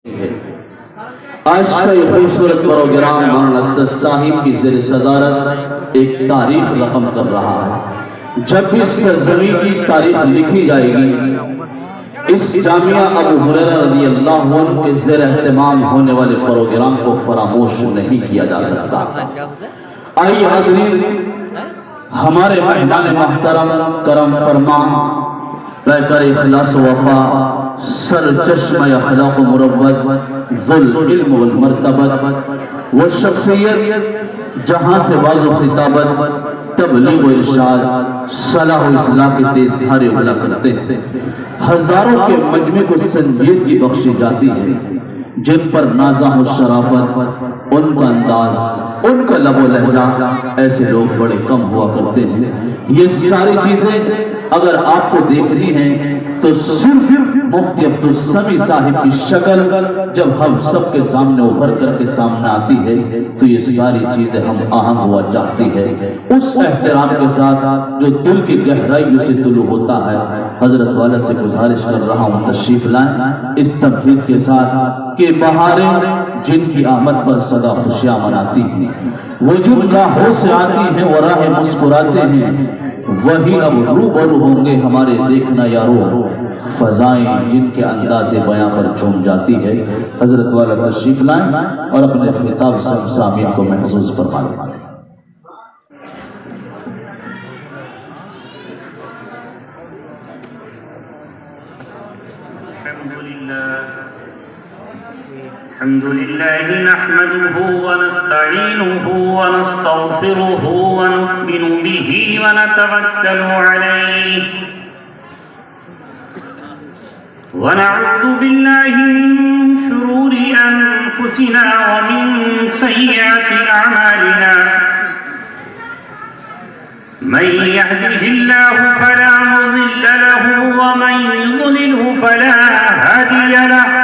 आज का ये खूबसूरत प्रोग्राम मौलाना असद साहिब की ज़ेर सदारत एक तारीख रकम कर रहा है। जब भी सरज़मीं की तारीख लिखी जाएगी, इस जामिया अबू हुरैरा रज़ी अल्लाहु अन्हु के ज़ेर एहतमाम होने वाले प्रोग्राम को फरामोश नहीं किया जा सकता। आइए हाज़रीन, हमारे मेहमान मोहतरम करम फरमा पैकर इखलास वफा सर चश्मा अखलाक मुरब्बत ज़ुल इल्म वल मर्तबत वो शख्सियत जहाँ से वाज़ो खिताबत तबलीग व इरशाद सलाह व इस्लाह के तेज धारे उगला करते हैं। हजारों के मजमे को संजीदगी बख्शी जाती है, जिन पर नाज़ा हो शराफत, उनका अंदाज, उनका लबो लहजा, ऐसे लोग बड़े कम हुआ करते हैं। ये सारी चीजें अगर आपको देखनी है तो सिर्फ मुफ्ती अब्दुल समी साहिब की शक्ल जब हम सबके सामने उभर करके सामने आती है तो ये सारी चीजें हम आहंग हुआ चाहती है। उस एहतराम के साथ जो दिल की गहराइयों से तुलू होता है, हजरत वाला से गुजारिश कर रहा हूँ तशरीफ लाएं इस तमहीद के साथ कि बहारें जिनकी आमद पर सदा खुशियां मनाती हैं, वो जिन राहों से आती हैं वो राहें मुस्कुराते हैं, वही अब रूबरू होंगे हमारे देखना यारो। फजाएं जिनके अंदाज़े बयां पर झूम जाती है। हजरत वाला तशरीफ लाएं और अपने खिताब से सामीन को महसूस फरमाएं। अल्हम्दुलिल्लाह नहमदुहु व नस्तईनुहु व नस्तगफिरुहु व नु'मिनु बिही व नतवक्कलु अलैहि व नऊज़ु बिल्लाहि मिन शुरूरि अनफुसिना व मिन सय्यिआति अअमालिना मन यहदिहिल्लाहु फला मुज़िल्ल लहु व मन युज़लिलहु फला हादिय लहु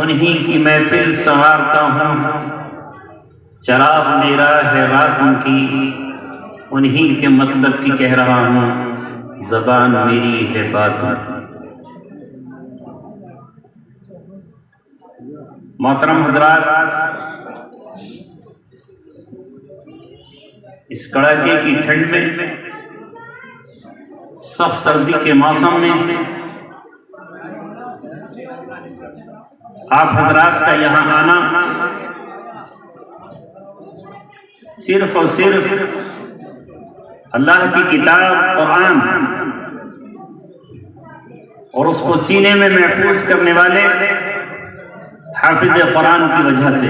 उन्हीं की महफिल संवारता हूँ, चराग मेरा है रातों की, उन्हीं के मतलब की कह रहा हूँ, ज़बान मेरी है बातों की। मोहतरम हज़रात, इस कड़ाके की ठंड में, सख्त सर्दी के मौसम में आप हज़रात का यहाँ आना सिर्फ और सिर्फ अल्लाह की किताब कुरान और उसको सीने में महफूज करने वाले हाफिज कुरान की वजह से।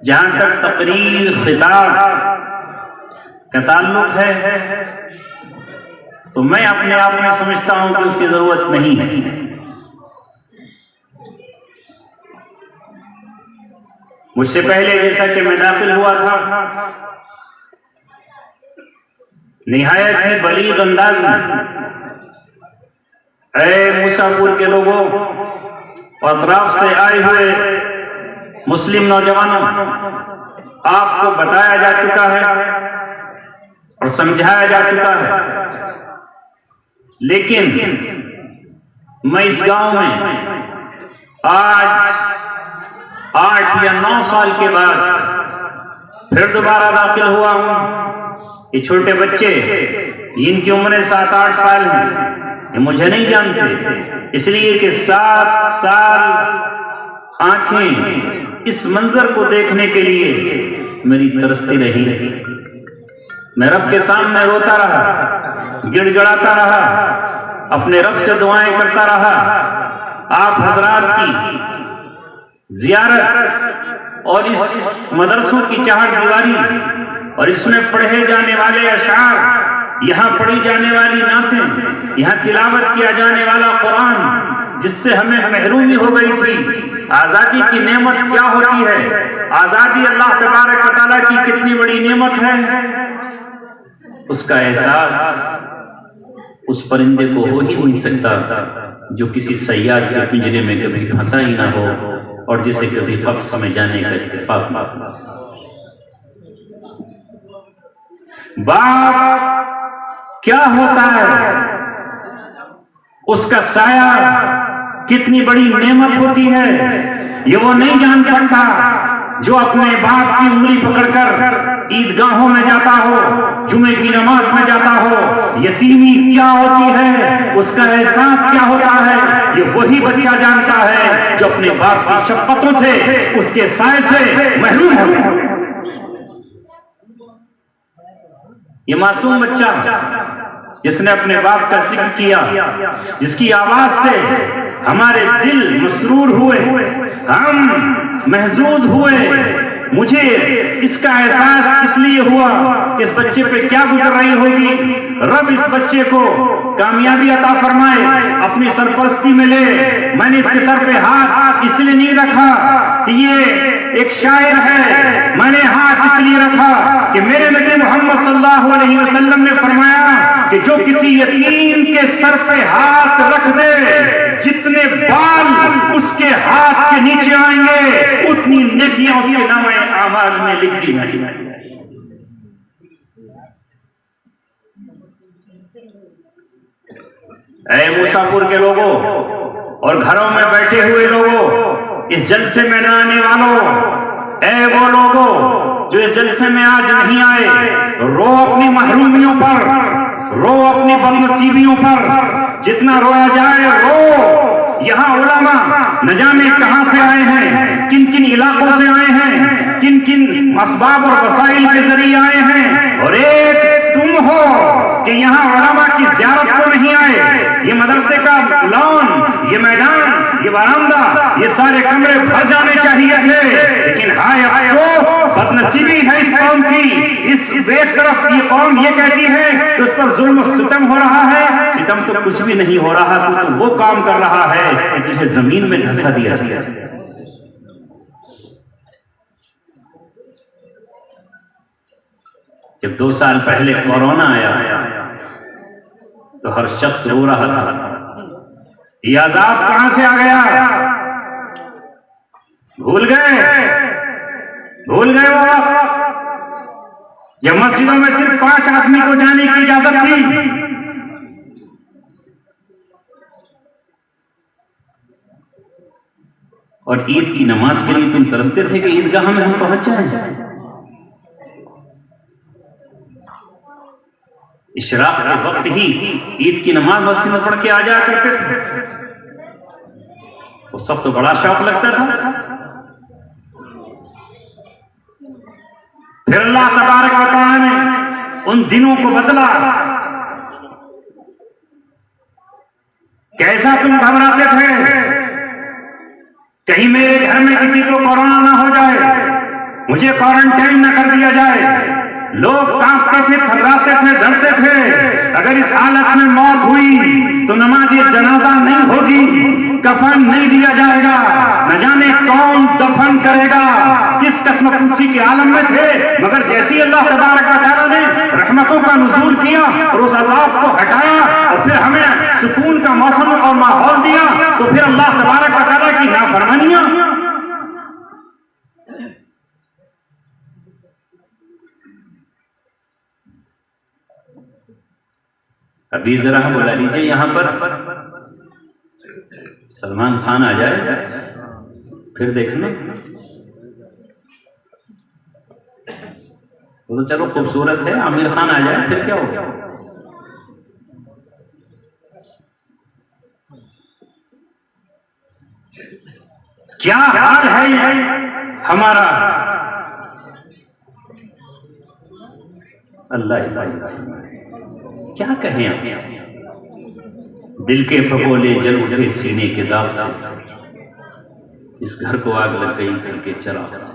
जहां तक तकरीर खिताब का ताल्लुक है तो मैं अपने आप में समझता हूं कि उसकी जरूरत नहीं है। मुझसे पहले जैसा कि मैं दाखिल हुआ था, निहायत ही बलीग अंदाज में ऐ मूसापुर के लोगों और अतराफ से आए हुए मुस्लिम नौजवानों, आपको बताया जा चुका है और समझाया जा चुका है, लेकिन मैं इस गांव में आज 8 या 9 साल के बाद फिर दोबारा दाखिल हुआ हूं। ये छोटे बच्चे जिनकी उम्र 7-8 साल है, ये मुझे नहीं जानते, इसलिए कि 7 साल आंखें इस मंजर को देखने के लिए मेरी तरसती रही। मैं रब के सामने रोता रहा, गिड़गिड़ाता रहा, अपने रब से दुआएं करता रहा। आप हजरात की जियारत और इस मदरसों की चाहत दीवारी और इसमें पढ़े जाने वाले अशार, यहाँ पढ़ी जाने वाली नातें, यहाँ तिलावत किया जाने वाला कुरान, जिससे हमें महरूमी हो गई थी। आजादी की नेमत क्या होती है, आजादी अल्लाह तबारक व तआला की कितनी बड़ी नेमत है, उसका एहसास उस परिंदे को हो ही नहीं सकता जो किसी सयाद के पिंजरे में कभी फंसा ही ना हो और जिसे कभी कब्ज़ में जाने का इत्तेफाक ना हो। बाप क्या होता है, उसका साया कितनी बड़ी नेमत होती है, ये वो नहीं जान सकता जो अपने बाप की उंगली पकड़कर ईदगाहों में जाता हो, जुमे की नमाज में जाता हो। यतीमी क्या होती है, उसका एहसास क्या होता है, ये वही बच्चा जानता है जो अपने बाप की शफ़क़तों से, उसके साए से महरूम होता है। ये मासूम बच्चा जिसने अपने बाप का जिक्र किया, जिसकी आवाज से हमारे दिल मसरूर हुए, हम महजूज हुए। मुझे इसका एहसास इसलिए हुआ कि इस बच्चे पे क्या गुजर रही होगी। रब इस बच्चे को कामयाबी अता फरमाए, अपनी सरपरस्ती में ले। मैंने इसके सर पे हाथ इसलिए नहीं रखा कि ये एक शायर है, मैंने हाथ इसलिए रखा कि मेरे नबी मोहम्मद सल्लल्लाहु अलैहि वसल्लम ने फरमाया कि जो किसी यतीम के सर पे हाथ रख दे, जितने बाल उसके हाथ के नीचे आएंगे उतनी नेकियां उसके नामे आमाल में लिख दी जाएंगी। ऐ मूसापुर के लोगों और घरों में बैठे हुए लोगों, इस जलसे में न आने वालों, ऐ वो लोगों जो इस जलसे में आज नहीं आए, रो अपनी महरूमियों पर, रो अपनी बदनसीबियों पर, जितना रोया जाए रो। यहाँ उलमा न जाने कहां से आए हैं, किन किन इलाकों से आए हैं, किन किन असबाब और वसाइल के जरिए आए हैं, और एक तुम हो कि यहाँ उलमा की ज़ियारत को नहीं आए। ये मदरसे का लॉन, ये मैदान, ये बरामदा, ये सारे कमरे भर जाने चाहिए थे, लेकिन हाय अफसोस, बदनसीबी है इस कौम की। इस बेतरफ ये कौम ये कहती है कि उस पर जुल्म सितम हो रहा है। सितम तो कुछ भी नहीं हो रहा, तू तो वो काम कर रहा है कि तुझे जमीन में धंसा दिया जाए। जब 2 साल पहले कोरोना आया तो हर शख्स रो रहा था, ये अजाब कहां से आ गया। भूल गए वो वक्त जब मस्जिदों में सिर्फ 5 आदमी को जाने की इजाजत थी। और ईद की नमाज के लिए तुम तरसते थे कि ईदगाह में हम पहुंच जाएं। इशराक के वक्त ही ईद की नमाज मस्जिद में पढ़ के आ जाया करते थे। उस सब तो बड़ा शौक लगता था। फिर अल्लाह तबारक व तआला ने उन दिनों को बदला। कैसा तुम घबराते थे कहीं मेरे घर में किसी को कोरोना ना हो जाए, मुझे क्वारंटाइन ना कर दिया जाए। लोग कांपते थे, थर्राते थे, डरते थे। अगर इस हालत में मौत हुई तो नमाज जनाजा नहीं होगी, कफन नहीं दिया जाएगा, न जाने कौन दफन करेगा। किस कसमकुसी के आलम में थे, मगर जैसे ही अल्लाह तबारक व तआला ने रहमतों का नुज़ूल किया और उस अज़ाब को हटाया और फिर हमें सुकून का मौसम और माहौल दिया, तो फिर अल्लाह तबारक व तआला की नाफरमानियां। अभी जरा बुला लीजिए यहां पर, सलमान खान आ जाए फिर देखना। वो तो चलो खूबसूरत है, आमिर खान आ जाए फिर क्या होगा। क्या हाल है हमारा। अल्लाह हिफाजत फरमाए। क्या कहें आपसे, दिल के फपोले जल उठे सीने के दाग से, इस घर को आग लग गई घर के चिराग से।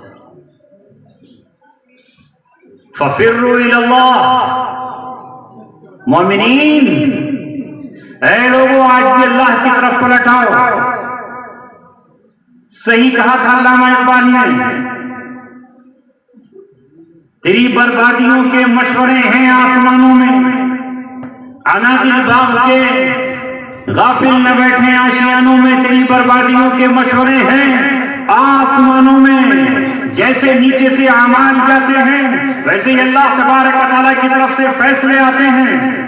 फफिर्रु इलल्लाह मोमिनीन, ऐ लोगों आज भी अल्लाह की तरफ पलट आओ। सही कहा था अल्लामा इकबाल ने, तेरी बर्बादियों के मशवरे हैं आसमानों में, अनादिल बाग के गाफिल न बैठे आशियानों में, तेरी बर्बादियों के मशवरे हैं आसमानों में। जैसे नीचे से आमाल जाते हैं वैसे ही अल्लाह तबारक व तआला की तरफ से फैसले आते हैं।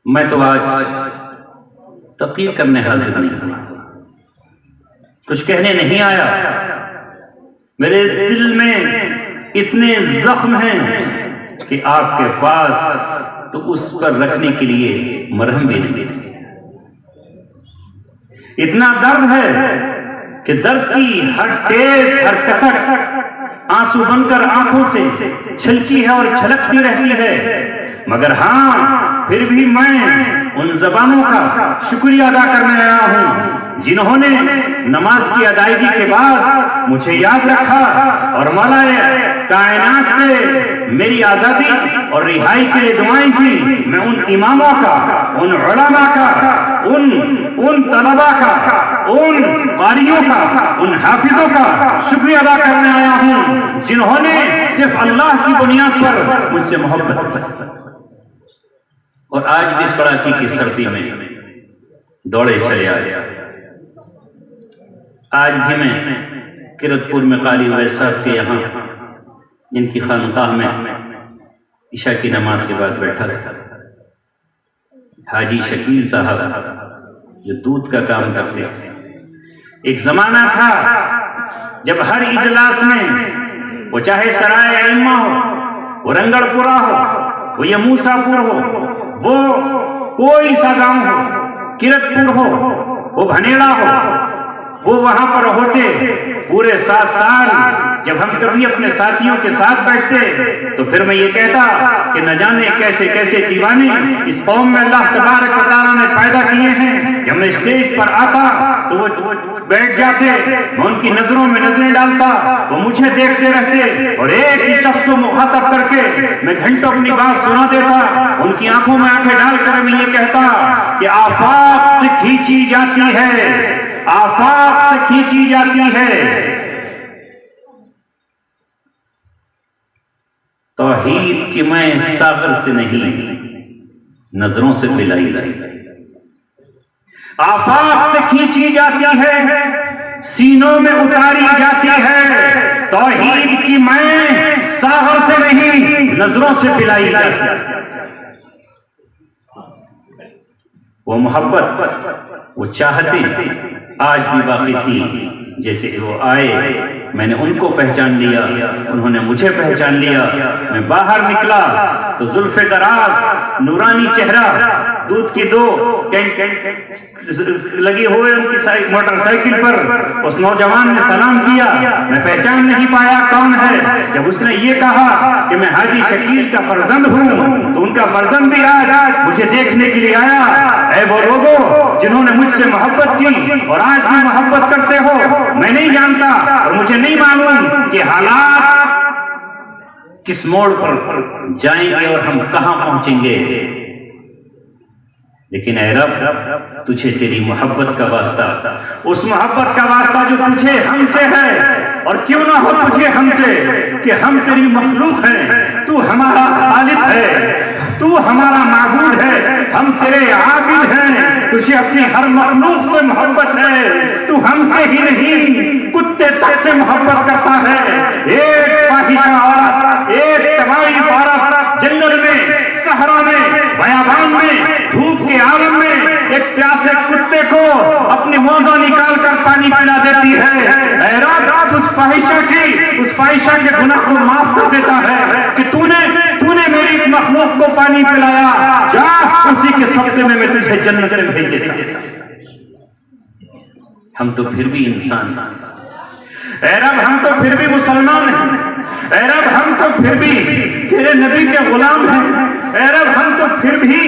मैं तो आज तक़रीर करने हाजिर नहीं हुआ, कुछ कहने नहीं आया। मेरे दिल में इतने जख्म हैं कि आपके पास तो उस पर रखने के लिए मरहम भी नहीं है। इतना दर्द है कि दर्द की हर टेस हर कसक आंसू बनकर आंखों से छलकी है और छलकती रहती है। मगर हाँ, फिर भी मैं उन जबानों का शुक्रिया अदा करने आया हूं जिन्होंने नमाज की अदायगी के बाद मुझे याद रखा और मौलाए कायनात से मेरी आजादी और रिहाई के लिए दुआएं की। मैं उन इमामों का, उन उलमा का, उन तलबा का, उन कारियों का, उन हाफिजों का शुक्रिया अदा करने आया हूं जिन्होंने सिर्फ अल्लाह की बुनियाद पर मुझसे मोहब्बत की। और आज भी इस कड़ाके की सर्दी में दौड़े चले आए। आज भी मैं किरतपुर में कारी उवैस साहब के यहाँ इनकी खानकाह में इशा की नमाज के बाद बैठा था। हाजी शकील साहब जो दूध का काम करते थे। एक जमाना था जब हर इजलास में, वो चाहे सराय अइम्मा हो, वो रंगड़पुरा हो, वो या मूसापुर हो, वो कोई सा गांव हो, किरतपुर हो, वो भनेड़ा हो, वो वहां पर होते पूरे 7 साल। जब हम कभी अपने साथियों के साथ बैठते तो फिर मैं ये कहता कि न जाने कैसे कैसे दीवाने इस कौम में अल्लाह तबारक व तआला ने पैदा किए हैं। जब मैं स्टेज पर आता तो वो बैठ जाते, मैं उनकी नजरों में नजरें डालता, वो मुझे देखते रहते और एक ही शख्स को मुखातब करके मैं घंटों अपनी बात सुना देता। उनकी आंखों में आंखें डालकर मैं ये कहता कि आफाक से खींची जाती है, आफाक से खींची जाती है तौहीद की मैं सागर से नहीं नजरों से पिलाई जाती। आफाक से खींची जाती है, सीनों में उतारी जाती है। तौहीद की मैं सागर से नहीं नजरों से पिलाई जाती है। वो मोहब्बत, वो चाहते आज भी बाकी थी। जैसे वो आए मैंने उनको पहचान लिया, उन्होंने मुझे पहचान लिया। मैं बाहर निकला तो जुल्फे दराज, नूरानी चेहरा, दूध की 2 लगी हुए उनकी मोटरसाइकिल पर उस नौजवान ने सलाम किया। मैं पहचान नहीं पाया कौन है। जब उसने ये कहा कि मैं हाजी शकील का फर्जंद हूं तो उनका फर्जंद भी आज मुझे देखने के लिए आया। ऐ वो लोगों जिन्होंने मुझसे मोहब्बत की और आज भी मोहब्बत करते हो, मैं नहीं जानता और मुझे नहीं मालूम कि हालात किस मोड़ पर जाएंगे और हम कहां पहुंचेंगे। लेकिन ऐ रब, तुझे तेरी मोहब्बत का वास्ता, उस मोहब्बत का वास्ता जो तुझे हमसे है, और क्यों ना हो तुझे हमसे कि हम तेरी मखलूक हैं, तू हमारा खालिक है, तू हमारा माबूद है, हम तेरे आबिद हैं। तुझे अपनी हर मखलूक से मोहब्बत है, तू हमसे ही नहीं कुत्ते तक से मोहब्बत करता है। एक फाहिशा औरत, एक तबाही औरत जंगल में, सहरा में, बयाबान में, धूप के आलम में एक प्यासे कुत्ते को अपनी मौजा निकाल कर पानी पिला देती है। ऐ रब, उस फाहिशा के गुनाह को माफ कर देता है कि तूने मेरी मखलूक को पानी पिलाया, जा उसी के सदके में मैं तुझे जन्नत में भेज देता। हम तो फिर भी इंसान, ऐ रब हम तो फिर भी मुसलमान हैं, ऐ रब हम तो फिर भी तेरे नबी के गुलाम हैं, ऐ रब हम तो फिर भी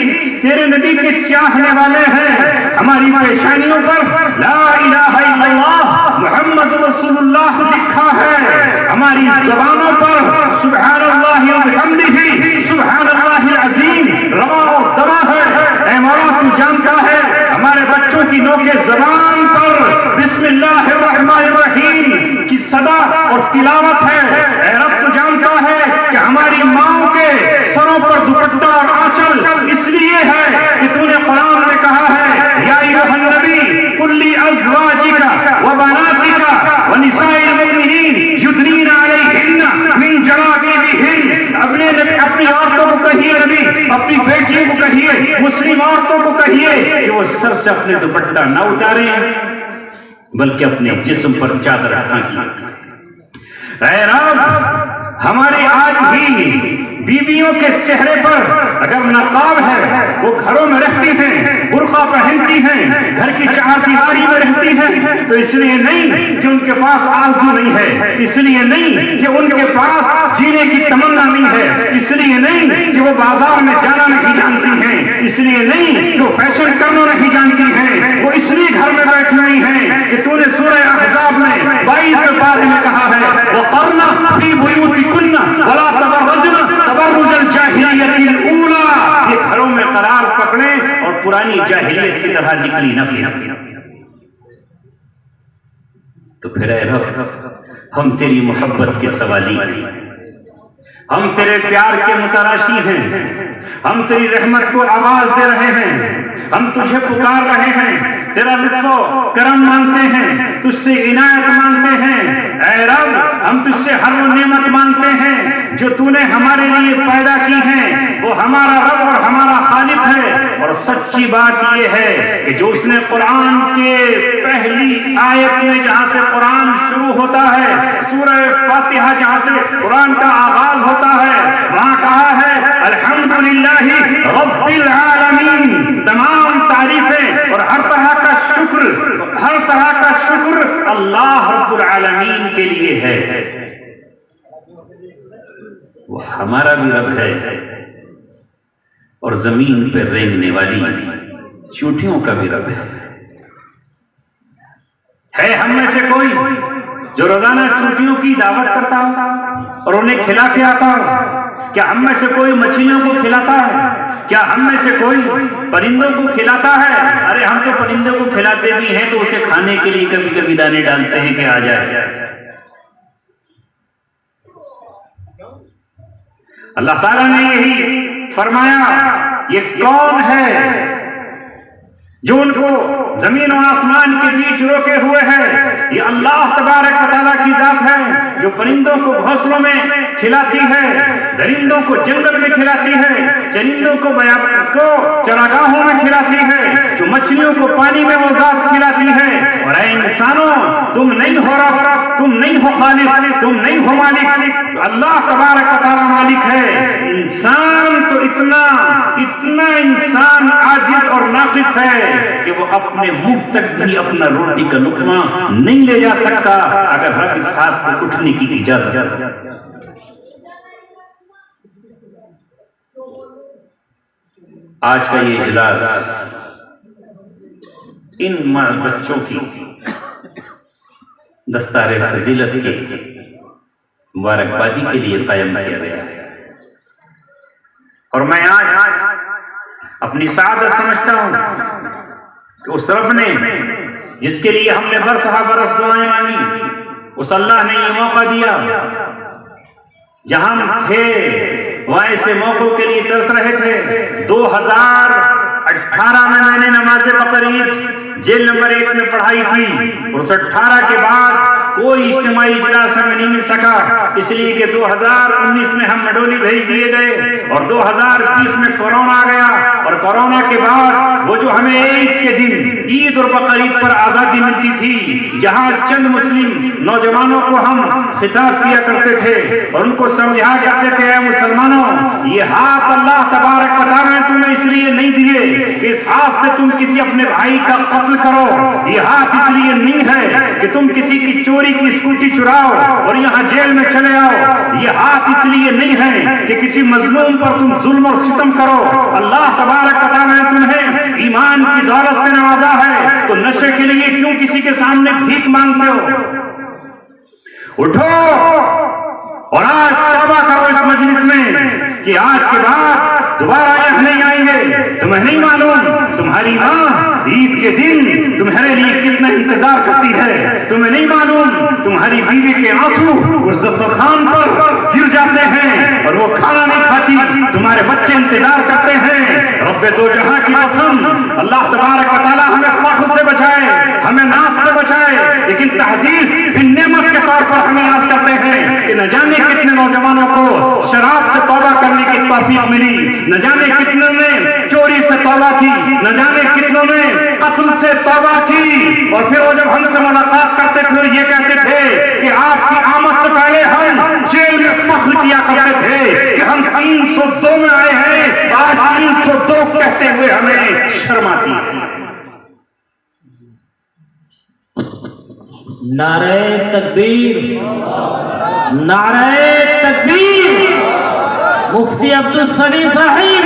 तेरे नबी के चाहने वाले हैं। हमारी पेशानियों पर ला इलाहा इल्लल्लाह मुहम्मद रसूलुल्लाह लिखा है, हमारी ज़बानों पर सुब्हानल्लाहि व बिहम्दिही सुब्हानल्लाहिल अज़ीम रवा और दवा है। ऐ मौला तू जानता है हमारे बच्चों की नोके ज़बान पर बिस्मिल्लाहिर रहमानिर रहीम की सदा और तिलावत है। ऐ रब तू जानता है कि हमारी माओ के सरों पर दुपट्टा और आंचल इसलिए है कि तूने कुरान में कहा है या अय्युहन नबी कुल्ली अज़वाजिका व बनातिका व निसाइल मुमिनीन युदनीना अलैहिन्ना मिन जलाबिबिहिन। अपनी औरतों को कहिए नबी, अपनी बेटियों को कहिए, मुस्लिम औरतों को कहिए कि वो सर से अपने दुपट्टा न उतारें बल्कि अपने जिस्म पर चादर ढांकें। ऐ रब हमारे आज भी बीवियों के चेहरे पर अगर नकाब है, वो घरों में रहती हैं, बुर्का पहनती हैं, घर की चारदीवारी में रहती हैं, तो इसलिए नहीं कि उनके पास आरज़ू नहीं है, इसलिए नहीं कि उनके पास जीने की तमन्ना नहीं है, इसलिए नहीं कि वो बाजार में जाना नहीं जानती हैं, इसलिए नहीं कि वो फैशन करना नहीं जानती हैं, वो इसलिए घर में बैठी हुई हैं कि तूने सूरह अहज़ाब में 22 पारे में कहा है वक़रना फी बुयूतिकुन्ना वला तबर्रजना तबर्रुजल जाहिलियतिल ऊला। ये घरों में करार पकड़े और पुरानी जाहिलियत की तरह निकली न फिर। तो फिर ऐ रब हम तेरी मोहब्बत के सवाली हैं, हम तेरे प्यार के मुतराशी हैं, हम तेरी रहमत को आवाज दे रहे हैं, हम तुझे पुकार रहे हैं, तेरा लुत्फ़ो करम मांगते हैं, तुझसे इनायत मांगते हैं। ऐ रब हम तुझसे हर वो नेमत मांगते हैं जो तूने हमारे लिए पैदा की है, वो हमारा रब और हमारा खालिक है। और सच्ची बात ये है कि जो उसने कुरान के पहली आयत में जहां से कुरान शुरू होता है, सूरह फातिहा जहां से कुरान का आगाज होता है, वहां कहा है अल्हम्दुलिल्लाहि रब्बिल आलमीन। तमाम तारीफें और हर तरह का शुक्र अल्लाह रब्बुल आलमीन के लिए है। वो हमारा भी रब है और जमीन पर रेंगने वाली चूंटियों का भी रब है। हम में से कोई जो रोजाना चूंटियों की दावत करता हो और उन्हें खिला के आता हो? क्या हम में से कोई मछलियों को खिलाता है? क्या हम में से कोई परिंदों को खिलाता है? अरे हम तो परिंदों को खिलाते भी हैं तो उसे खाने के लिए कभी कभी दाने डालते हैं कि आ जाए। अल्लाह ताला ने यही फरमाया, ये कौन है जो उनको जमीन और आसमान के बीच रोके हुए है? ये अल्लाह तबारक व तआला की जात है जो परिंदों को घोंसलों में खिलाती है, दरिंदों को जंगल में खिलाती है, चरिंदों को चरागाहों में खिलाती है, जो मछलियों को पानी में वो जात खिलाती है। और ऐ इंसानों, तुम नहीं हो रब, तुम नहीं हो खालिक, तुम नहीं हो मालिक, तो अल्लाह तबारक व तआला मालिक है। इंसान तो इतना इंसान आजिज और नाकिस है कि वो अपने मुंह तक भी अपना रोटी का लुकमा नहीं ले जा सकता अगर रब इस हाथ को उठने की इजाजत दे। आज का ये इजलास इन बच्चों की दस्तारे फजीलत के मुबारकबादी के लिए कायम किया गया है। और मैं आज अपनी सादत समझता हूं कि उस रब ने जिसके लिए हमने बरस दुआएं मांगी, उस अल्लाह ने ये मौका दिया। जहां हम थे वहां ऐसे मौकों के लिए तरस रहे थे। 2018 में मैंने नमाज बकरीद जेल नंबर 1 में पढ़ाई थी। उस 18 के बाद कोई इज्तिमाई इजलास हमें नहीं मिल सका, इसलिए कि 2019 में हम मडोली भेज दिए गए और 2020 में कोरोना आ गया। और कोरोना के बाद वो जो हमें ईद के दिन, ईद और बकरीद पर आजादी मिलती थी, जहां चंद मुस्लिम नौजवानों को हम खिताब किया करते थे और उनको समझा करते थे, मुसलमानों ये हाथ अल्लाह तबारक किस हाथ से तुम किसी अपने भाई का कत्ल करो। ये हाथ इसलिए नहीं है कि तुम किसी की चोरी की स्कूटी चुराओ और यहाँ जेल में चले आओ। ये हाथ इसलिए नहीं है कि किसी मजलूम पर तुम जुल्म और सितम करो। अल्लाह तबारक व तआला ने तुम्हें ईमान की दौलत से नवाजा है, तो नशे के लिए क्यों किसी के सामने भीख मांगते हो? उठो और आज तौबा करो इस मजलिस में कि आज के बाद दोबारा यहाँ नहीं आएंगे। तुम्हें नहीं मालूम तुम्हारी माँ ईद के दिन तुम्हारे लिए कितना इंतजार करती है। तुम्हें नहीं मालूम तुम्हारी बीवी के आंसू उस दस्तरखान पर गिर जाते हैं और वो खाना नहीं खाती। तुम्हारे बच्चे इंतजार करते हैं। रब्बे दो जहां की कसम, अल्लाह तबारक व तआला हमें फख्र से बचाए, हमें नाज से बचाए, लेकिन तहदीस फिर नेमत के तौर पर हमें याद करते हैं कि न जाने कितने नौजवानों को शराब से तौबा करने की तौफीक मिली, न जाने कितनों ने चोरी से तौबा की, न जाने कितनों ने कत्ल से तौबा की। और फिर वो जब हमसे मुलाकात करते थे ये कहते थे कि आपकी आमद से पहले हम जेल में फख्र किया करते थे कि हम 302 में आए हैं। आज 302 कहते हुए हमें शर्म आती है। नारे तकबीर, नारे तकबीर। मुफ्ती अब्दुल सनी साहिब।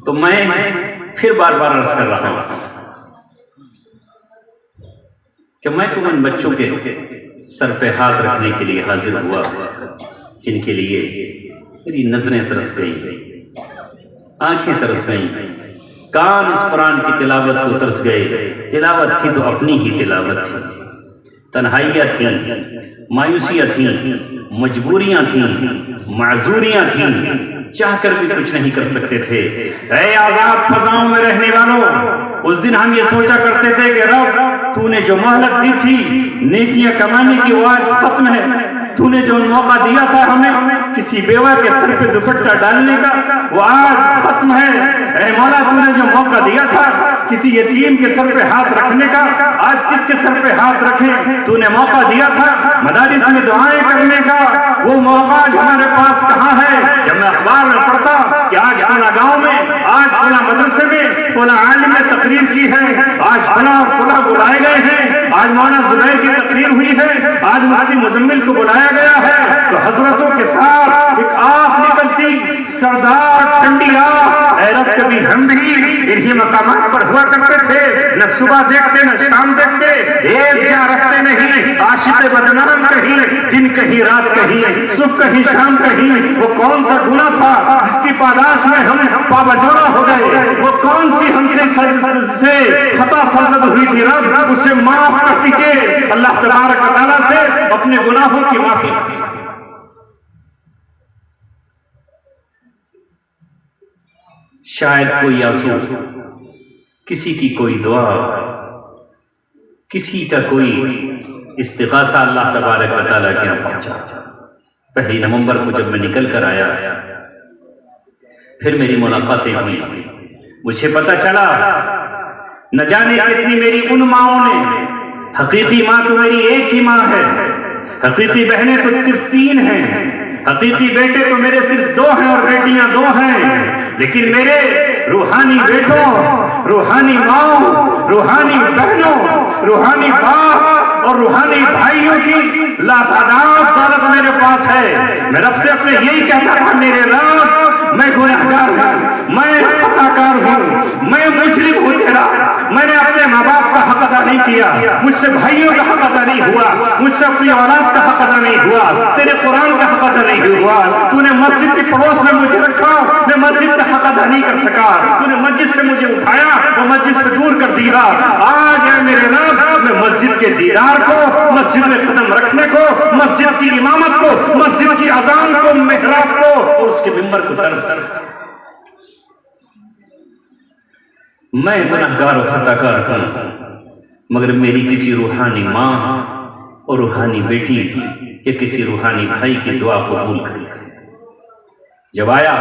तो मैं फिर बार बार अर्ज कर रहा हूं कि मैं तुम इन बच्चों के सर पे हाथ रखने के लिए हाजिर हुआ जिनके लिए मेरी नजरें तरस गई, आंखें तरस गई, कान इस कुरान की तिलावत को तरस गए। तिलावत थी तो अपनी ही तिलावत थी, तन्हाइयाँ थी, मायूसियाँ थी, मजबूरियाँ थी, माजूरियाँ थी, चाहकर भी कुछ नहीं कर सकते थे। ऐ आजाद फजाओं में रहने वालों, उस दिन हम ये सोचा करते थे कि रब तूने जो मोहलत दी थी नेकियां कमाने की वो आज खत्म है। तूने जो मौका दिया था हमें किसी बेवा के सर पे दुपट्टा डालने का वो आज खत्म है। ऐ मौला तूने जो मौका दिया था किसी यतीम के सर पे हाथ रखने का, आज किसके सर पे हाथ रखें? तूने मौका दिया था मदारिस में दुआएं करने का, वो मौका आज हमारे पास कहाँ है? जब मैं अखबार में पढ़ता कि आज फला गांव में, आज फला मदरसे में फला आलिम ने तकरीर की है, आज फला और फला बुलाए गए हैं, आज मौलाना जुबैर की तकरीर हुई है, आज मुफ्ती मुजम्मिल को बुलाया गया है, तो हजरतों के साथ एक आग निकलती, सरदार ठंडी आग। ऐरत कभी हम भी इन्हीं मकामात पर हुआ करते थे, न सुबह देखते न शाम देखते, एक जा रखते नहीं, आशिक़ बदनाम कहीं, दिन कहीं रात कहीं, सुबह कहीं शाम कहीं। वो कौन सा गुनाह था जिसकी पादाश में हम पाबजोरा हो गए? वो कौन सी हमसे से खता सरजद हुई थी रब, उसे माफ कर दीजिए। अल्लाह तबारक व तआला से अपने गुनाहों की माफी। शायद कोई आंसू, किसी की कोई दुआ, किसी का कोई इस्तिग़ासा अल्लाह तबारक व तआला के यहाँ पहुंचा। 1 नवंबर को जब मैं निकल कर आया, फिर मेरी मुलाकातें हुई, मुझे पता चला न जाने कितनी मेरी उन माओं ने, हकीकी माँ तो मेरी एक ही माँ है, हकीकी बहनें तो सिर्फ 3 हैं, हकीकी बेटे तो मेरे सिर्फ 2 हैं और बेटियां 2 हैं, लेकिन मेरे रूहानी बेटों, रूहानी माओ, रूहानी बहनों, रूहानी बाप और रूहानी भाइयों की लातादाद दौलत मेरे पास है। मैं रब से अपने यही कहता था, मेरे रब मैं गुनहगार हूँ, मैं खताकार हूँ, मैं मुजरिम हूँ तेरा, मैंने अपने माँ बाप का हक अदा नहीं किया, मुझसे भाइयों का हक अदा नहीं हुआ, मुझसे अपनी औलाद का हक अदा नहीं हुआ, तेरे कुरान का हक अदा नहीं हुआ। तूने मस्जिद के पड़ोस में मुझे रखा, मैं मस्जिद का हक अदा नहीं कर सका, तूने मस्जिद से मुझे उठाया, वो मस्जिद से दूर कर दिया। आज है मेरे रब, मैं मस्जिद के दीदार को, मस्जिद में कदम रखने को, मस्जिद की इमामत को, मस्जिद की अजान को, मेहराब को और उसके मिंबर को तरस कर। मैं गुनहगार और खताकार हूं, मगर मेरी किसी रूहानी माँ और रूहानी बेटी या किसी रूहानी भाई की दुआ कबूल करी। जब आया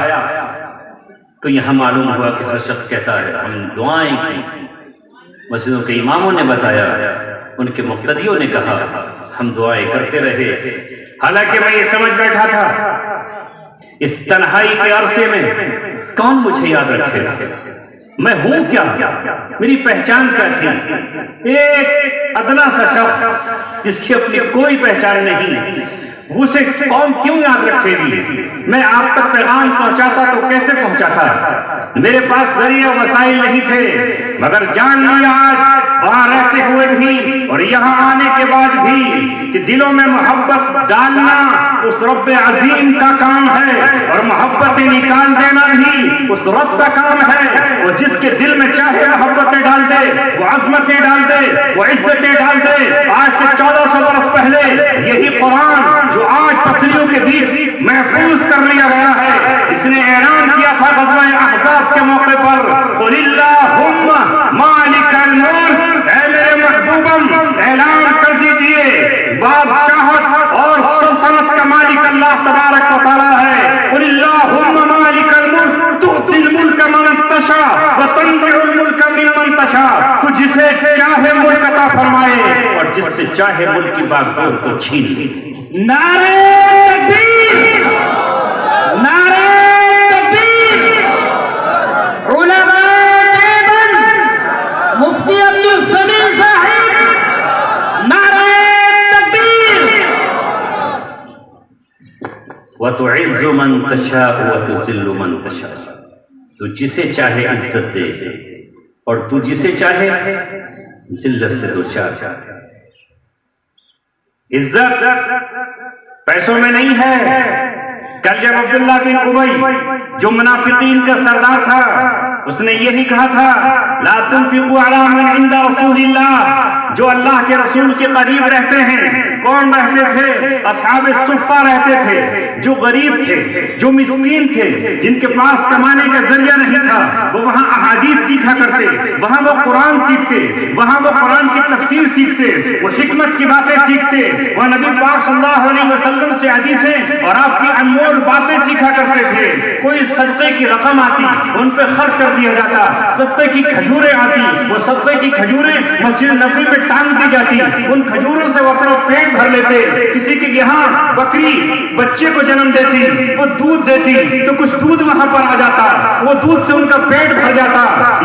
तो यहां मालूम हुआ कि हर शख्स कहता है हमने दुआएं की, मस्जिदों के इमामों ने बताया, उनके मुक्तदियों ने कहा, हम दुआएं करते रहे। हालांकि मैं ये समझ बैठा था इस तन्हाई के अरसे में कौन मुझे याद रखेगा? मैं हूं क्या? मेरी पहचान क्या थी? एक अदना सा शख्स जिसकी अपनी कोई पहचान नहीं, उसे कौन क्यों याद रखेगी? मैं आप तक पैगाम पहुंचाता तो कैसे पहुंचाता? मेरे पास जरिए वसाइल नहीं थे, मगर जान लिया आज वहां रहते हुए भी और यहाँ आने के बाद भी कि दिलों में मोहब्बत डालना उस रब्ब अजीम का काम है और मोहब्बतें निकाल देना भी उस रब का काम है। वो जिसके दिल में चाहे मोहब्बतें डाल दे, वो अजमतें डाल दे, वो इज्जतें डाल दे। आज से 1400 बरस पहले यही कुरान जो आज पसलियों के बीच महफूज कर लिया गया है, इसने ऐलान किया था ग़ज़वा अहज़ाब के मौके पर, क़ुलिल्लाहुम्मा मालिकल मुल्क, ऐ मेरे महबूबम ऐलान कर दीजिए बादशाहत और सल्तनत का मालिक अल्लाह तबारक व तआला है। क़ुलिल्लाहुम्मा मालिकल मुल्क तुअतिल मुल्क मन तशा व तंज़िउल मुल्क मिम्मन तशा, तू जिसे चाहे मुल्क अता फरमाए और जिससे चाहे मुल्क की बागडोर को छीन ले। नारे तकबीर, नारे तकबीर। उलमा देवबंद, मुफ्ती अब्दुल समी साहिब, नारे तकबीर। व तुइज़्ज़ु मन तशा व तुज़िल्लु मन तशा, तू जिसे चाहे इज्जत दे और तू जिसे चाहे जिल्लत से दो चार कर। इज्जत पैसों में नहीं है। कल जब अब्दुल्ला बिन उबई जो मुनाफिकीन का सरदार था, उसने यही कहा था, ला तुनफिकू अला मन इंदा रसूलिल्लाह, जो अल्लाह के रसूल के करीब रहते हैं। कौन रहते थे? असहाब सुफ़्फ़ा रहते थे, जो गरीब थे, जो मिस्कीन थे, जिनके पास कमाने का जरिया नहीं था। वो वहां अहादीस सीखा करते, वहां वो कुरान सीखते, वहां वो कुरान की तफसीर सीखते, वो हिकमत की बातें सीखते, वह नबी पाक सल्लल्लाहु अलैहि वसल्लम से हदीसें और आपकी अनमोल बातें सीखा करते थे। कोई सदक़े की रकम आती, उन पे खर्च कर दिया जाता। सदक़े की खजूरें आती, वो सदक़े की खजूरें मस्जिद नबवी में टांग दी जाती। उन खजूरों से वो अपना पेट भर लेते। किसी के यहाँ बकरी बच्चे को जन्म देती, वो दूध देती, तो कुछ दूध वहां पर आ जाता, वो दूध से उनका पेट भर जाता।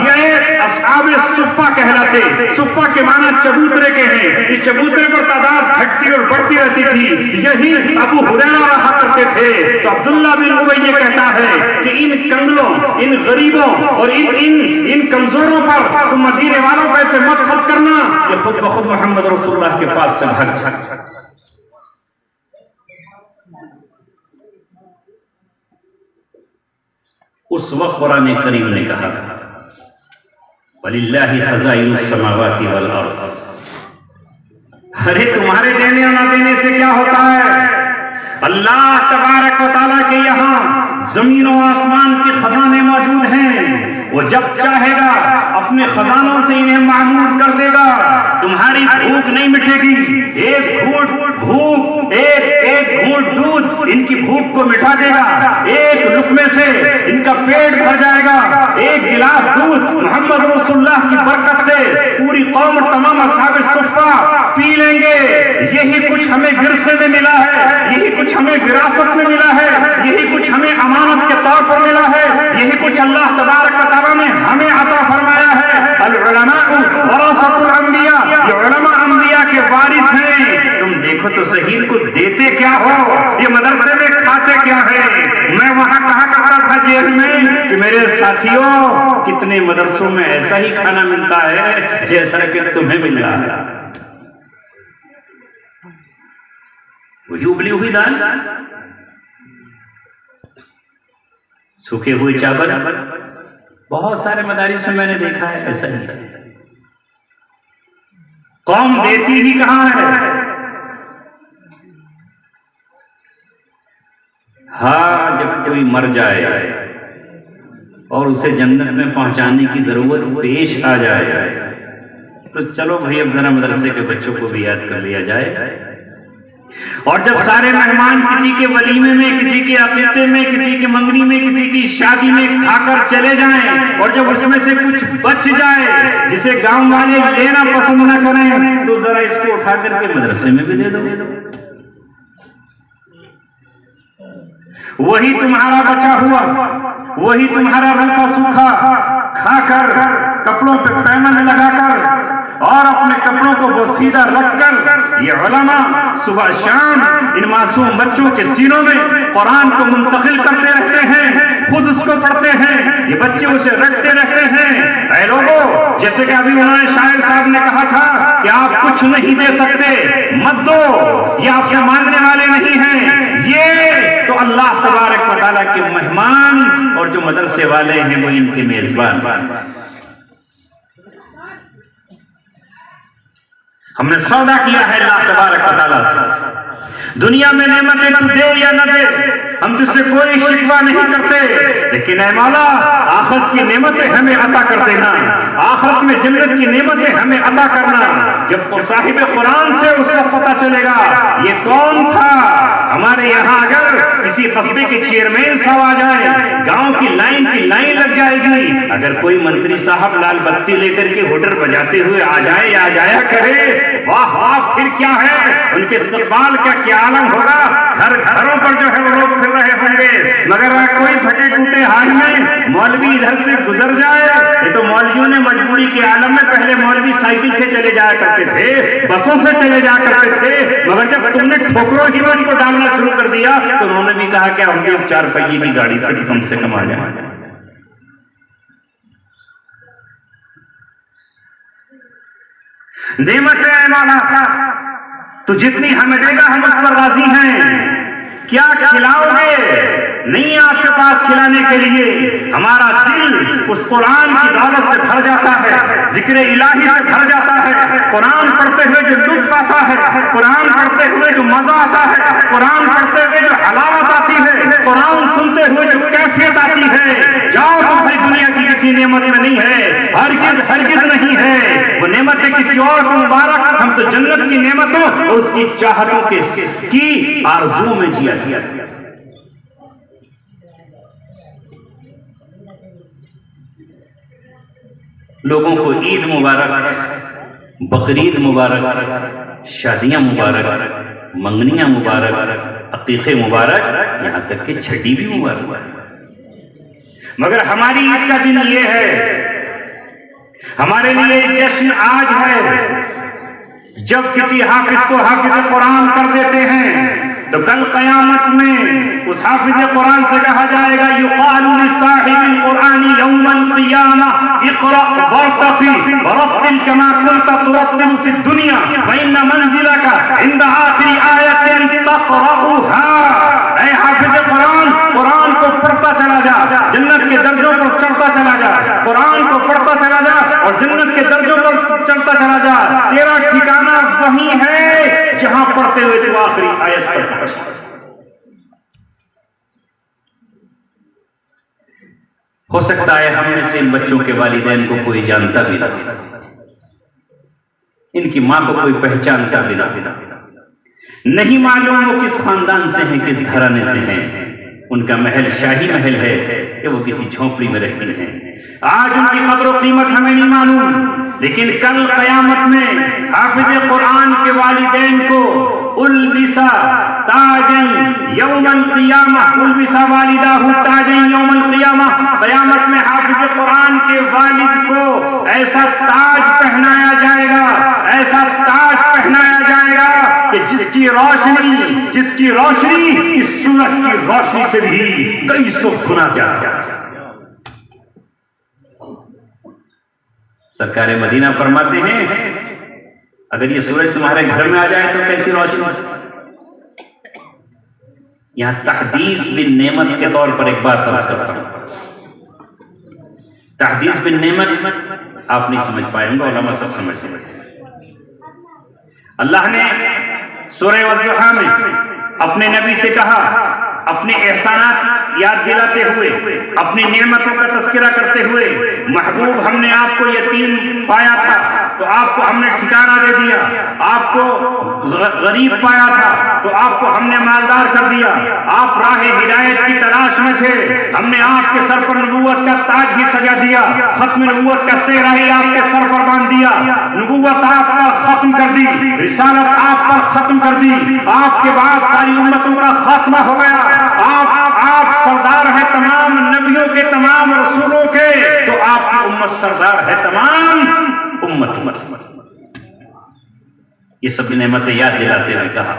ये असहाब सुफ़्फ़ा कहलाते। सुफ़्फ़ा के माना चबूतरे के हैं। इस चबूतरे पर तादाद घटती और बढ़ती रहती थी। यही अबू हुरैरा रहा करते थे। तो अब्दुल्ला बिन उबई ये कहता है कि इन कंगलों, इन गरीबों और इन कमजोरों पर तुम मदीने वालों पर ऐसे मत खर्च करना, ये खुद ब खुद मोहम्मद रसूलुल्लाह के पास से भाग जाए। उस वक्त कुरान करीम ने कहा, वलिल्लाहि खज़ाइनुस समावाति वल अर्ज़। अरे तुम्हारे देने और ना देने से क्या होता है? अल्लाह तबारक व तआला के यहाँ जमीन और आसमान के खजाने मौजूद हैं। वो जब चाहेगा अपने खजानों से इन्हें मामूर कर देगा। तुम्हारी भूख नहीं मिटेगी। एक घूंट भूख, एक घूंट दूध इनकी भूख को मिटा देगा। एक लुक़मे से इनका पेट भर जाएगा। एक गिलास दूध मोहम्मद रसूलुल्लाह की बरकत से पूरी कौम और तमाम असहाब सुफ़्फ़ा पी लेंगे। यही कुछ हमें विरसे में मिला है, यही कुछ हमें विरासत में मिला है, यही कुछ हमें अमानत के तौर पर मिला है, यही कुछ अल्लाह तबारक व तआला ने हमें अता फरमाया है। अल उलमाउ वरसतुल अंबिया, ये उलमा अंबिया के वारिस हैं। तुम देखो तो सही, इनको देते क्या हो? ये मदरसे में खाते क्या है? मैं वहां कहा रहा था जेल में कि मेरे साथियों, कितने मदरसों में ऐसा ही खाना मिलता है जैसा कि तुम्हें मिल रहा है। वही उबली हुई दाल, सूखे हुए चावल। बहुत सारे मदारिस में मैंने देखा है ऐसा ही। कौम देती ही कहां है? हाँ, जब कोई मर जाए और उसे जन्नत में पहुंचाने की जरूरत पेश आ जाए तो चलो भाई, अब जरा मदरसे के बच्चों को भी याद कर लिया जाए। और जब सारे मेहमान किसी के वलीमे में, किसी के अकीक़े में, किसी के मंगनी में, किसी की शादी में खाकर चले जाएं और जब उसमें से कुछ बच जाए जिसे गांव वाले लेना पसंद न करें, तो जरा इसको उठा करके मदरसे में भी दे दो। वही तुम्हारा बचा हुआ, वही तुम्हारा रूखा सूखा खाकर, कपड़ों पे पैमन लगाकर और अपने कपड़ों को बोसीदा रखकर ये उलमा सुबह शाम इन मासूम बच्चों के सीनों में कुरान को मुंतकिल करते रहते हैं, खुद उसको पढ़ते हैं, ये बच्चे उसे रखते रहते हैं। ऐ लोगों, जैसे कि अभी उन्होंने शायर साहब ने कहा था कि आप कुछ नहीं दे सकते, मत दो, ये आपसे मांगने वाले नहीं हैं, ये तो अल्लाह तबारक व तआला के मेहमान और जो मदरसे वाले हैं वो इनके मेजबान। हमने सौदा किया है अल्लाह तबारक व तआला से। दुनिया में नेमतें तू दे या न दे, हम तुझसे कोई शिकवा नहीं करते, लेकिन ऐ मौला आखिरत की नेमतें हमें अता कर देना, आखिरत में जन्नत की नेमतें हमें अता करना। जब साहिब कुरान से उस वक्त पता चलेगा ये कौन था। हमारे यहाँ अगर किसी कस्बे के चेयरमैन साहब आ जाए, गांव की लाइन लग जाएगी। अगर कोई मंत्री साहब लाल बत्ती लेकर के होटर बजाते हुए आ जाया करे, वाह वाह, फिर क्या है, उनके इस्तकबाल का क्या आलम होगा। घरों पर जो है वो लोग फिर रहे होंगे। मगर कोई फटे टूटे हाल में मौलवी इधर से गुजर जाए, ये तो मौलवियों ने मजबूरी के आलम में, पहले मौलवी साइकिल से चले जाया करते थे, बसों से चले जाया करते थे, मगर जब तुमने ठोकरों ही को डालना शुरू कर दिया तो उन्होंने भी कहा कि हम भी अब 4 पहिए की गाड़ी से कम आ जाए। नेमत है मौला, तो जितनी हमें देगा हम उस पर राजी हैं। क्या खिलाओगे? नहीं है आपके पास खिलाने के लिए। हमारा दिल उस कुरान की दौलत से भर जाता है, जिक्र इलाही से भर जाता है। कुरान पढ़ते हुए जो लुत्फ आता है, कुरान पढ़ते हुए जो मजा आता है, कुरान पढ़ते हुए जो हलावत आती है, कुरान सुनते हुए जो कैफियत आती है, जाओ तुम भाई दुनिया की किसी नेमत में नहीं है, हरगिज नहीं है। वो नेमत है किसी और को मुबारक। हम तो जन्नत की नेमतों और उसकी चाहतों की आरज़ू में जिया। लोगों को ईद मुबारक, बकरीद मुबारक, शादियां मुबारक, मंगनियां मुबारक, अकीक़े मुबारक, यहां तक कि छठी भी मुबारक। मगर हमारी ईद का दिन ये है, हमारे लिए जश्न आज है जब किसी हाफिज को हाफिज कुरान कर देते हैं, तो कल क़यामत में उस हाफिज कुरान से कहा जाएगा, युक़ालु लिसाहिबिल कुरानी यौमल क़ियामह इक़रा वरतक़ी वरत्तिल कमा कुन्त तुरत्तिलु फ़िद दुनिया व इन्न मंज़िलका इंद आखिरी आयतिन तक़रऊहा। ऐ हाफिज कुरान, कुरान को पढ़ता चला जा, जन्नत के दर्जों पर चढ़ता चला जा, कुरान को पढ़ता चला जा और जन्नत के दर्जों पर चढ़ता चला जा। तेरा ठिकाना वही है जहां पढ़ते हुए तू आखिरी आयत पर। हो सकता है हम में से इन बच्चों के वालिदैन को कोई जानता भी ना, इनकी मां को कोई पहचानता भी ना, नहीं मालूम वो किस खानदान से हैं, किस घराने से हैं, उनका महल शाही महल है कि वो किसी झोंपड़ी में रहती हैं। आज उनकी कदर और कीमत हमें नहीं मालूम, लेकिन कल क़यामत में हाफिज कुरान के वालिदैन को उल्बिसा ताजन यौमल क़ियामह, उल्बिसा वालिदाहु ताजन यौमल क़ियामह। क़यामत में हाफिज कुरान के वालिद को ऐसा ताज पहनाया जाएगा, ऐसा ताज पहनाया जाएगा कि जिसकी रोशनी इस सूरज की रोशनी से भी कई सौ गुना ज्यादा। सरकार मदीना फरमाते हैं, अगर ये सूरज तुम्हारे घर में आ जाए तो कैसी रोशनी। यहां तहदीस बिन नेमत के तौर पर एक बात अर्ज करता हूं। तहदीस बिन नेमत आप नहीं समझ पाएंगे, उलमा सब समझ पाएंगे। अल्लाह ने सूरह वज़्ज़ुहा में अपने नबी से कहा, अपने एहसानात याद दिलाते हुए, अपनी नेमतों का तज़किरा करते हुए, महबूब हमने आपको यतीम पाया था तो आपको हमने ठिकाना दे दिया, आपको गरीब पाया था तो आपको हमने मालदार कर दिया, आप राह हिदायत की तलाश में थे, हमने आपके सर पर नबूवत का ताज ही सजा दिया, खत्म नबूवत का सेहरा ही आपके सर पर बांध दिया, नबूवत आप पर खत्म कर दी, रिसालत आप पर खत्म कर दी, आपके बाद सारी उम्मतों का खात्मा हो गया। आप सरदार हैं तमाम नबियों के, तमाम रसूलों के, तो आपकी उम्मत सरदार है तमाम उम्मत। ये सब नेमतें याद दिलाते हुए कहा,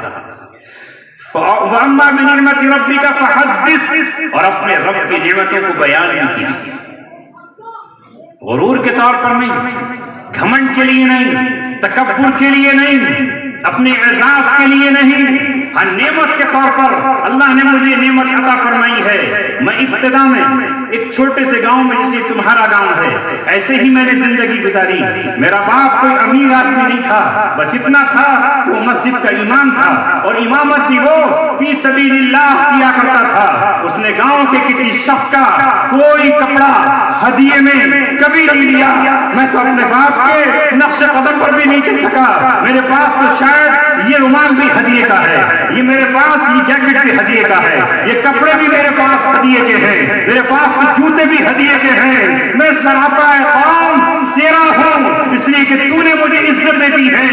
वअम्मा बिनिअमति रब्बिका फहद्दिस, और अपने रब की नेमतों को बयान भी कीजिए। गुरूर के तौर पर नहीं, घमंड के लिए नहीं, तकब्बुर के लिए नहीं, अपने एजाज के लिए नहीं, हाँ नेमत के तौर पर अल्लाह ने मुझे नेमत अता फरमाई है। मैं इब्तिदा में एक छोटे से गांव में, जैसे तुम्हारा गांव है, ऐसे ही मैंने जिंदगी गुजारी। मेरा बाप कोई अमीर आदमी नहीं था, बस इतना था कि वो मस्जिद का इमाम था, और इमामत भी वो फी सबीलिल्लाह किया करता था। उसने गांव के किसी शख्स का कोई कपड़ा हदिये में कभी नहीं लिया। मैं तो अपने बाप के नक्शे कदम पर भी नहीं चल सका। मेरे पास तो शायद ये रुमाल भी हदिये का है, ये मेरे पास ये जैकेट भी हदिये का है, ये कपड़े भी मेरे पास हदिये के हैं, मेरे पास तो जूते भी हदिये के हैं। मैं सरापा कौम तेरा हूं, इसलिए कि तूने मुझे इज्जत दे दी है।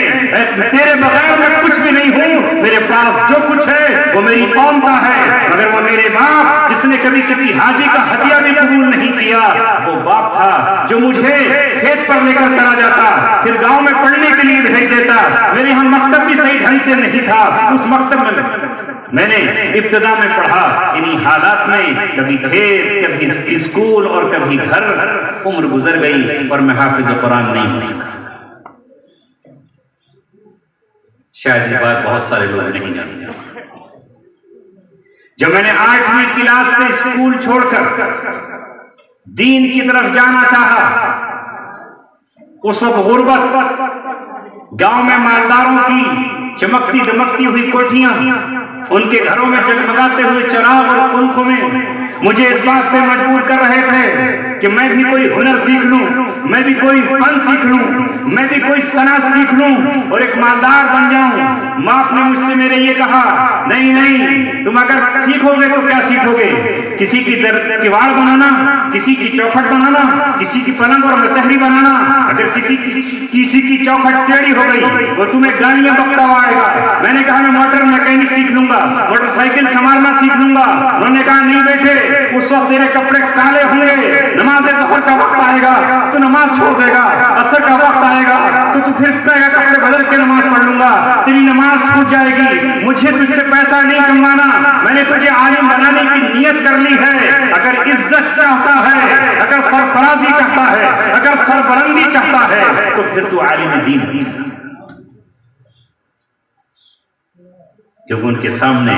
तेरे बगैर मैं कुछ भी नहीं हूं। मेरे पास जो कुछ है वो मेरी कौम का है, मगर वो मेरे बाप जिसने कभी किसी हाजी का हदिया भी कबूल नहीं किया, वो बाप था जो मुझे खेत पर लेकर चला जाता, फिर गांव में पढ़ने के लिए भेज देता। मेरे यहाँ मकतब भी सही ढंग से नहीं था। उस मकतब में मैंने इब्तिदा में पढ़ा। इन्हीं हालात में कभी खेत, कभी स्कूल और कभी घर, उम्र गुजर गई और मैं हाफिज कुरान नहीं हो सका। शायद इस बात बहुत सारे लोग नहीं जानते। जब मैंने 8वीं क्लास से स्कूल छोड़कर दीन की तरफ जाना चाहा, उस वक्त गुर्बत, गांव में मालदारों की चमकती दमकती हुई कोठियां, उनके घरों में जगमगाते हुए चिराग और पंखों में मुझे इस बात पे मजबूर कर रहे थे कि मैं भी कोई हुनर सीख लूं, मैं भी कोई फन सीख लूं, मैं भी कोई सनत सीख लूं और एक मालदार बन जाऊं। बाप ने मुझसे मेरे ये कहा, नहीं नहीं, तुम अगर सीखोगे तो क्या सीखोगे? किसी की किवाड़ बनाना, किसी की चौखट बनाना, किसी की पलंग और मसहरी बनाना। अगर किसी की चौखट टेढ़ी हो गई वो तुम्हें गालियां बकता आएगा। मैंने कहा मैं मोटर मैकेनिक सीख लूंगा, मोटरसाइकिल संभालना सीख लूंगा। उन्होंने कहा नहीं बेटे, उस वक्त तेरे कपड़े काले होंगे, नमाज ज़ोहर का वक्त आएगा तो नमाज छोड़ देगा, असर का वक्त आएगा तो तू फिर कहेगा कपड़े बदल के नमाज पढ़ लूंगा, तेरी नमाज छूट जाएगी। मुझे तुझसे पैसा नहीं कमाना, मैंने तुझे आलिम बनाने की नियत कर ली है। अगर इज्जत चाहता है, अगर सरफराजी चाहता है, अगर सरबरंदी चाहता है तो फिर तू आलिम दीन। क्योंकि उनके सामने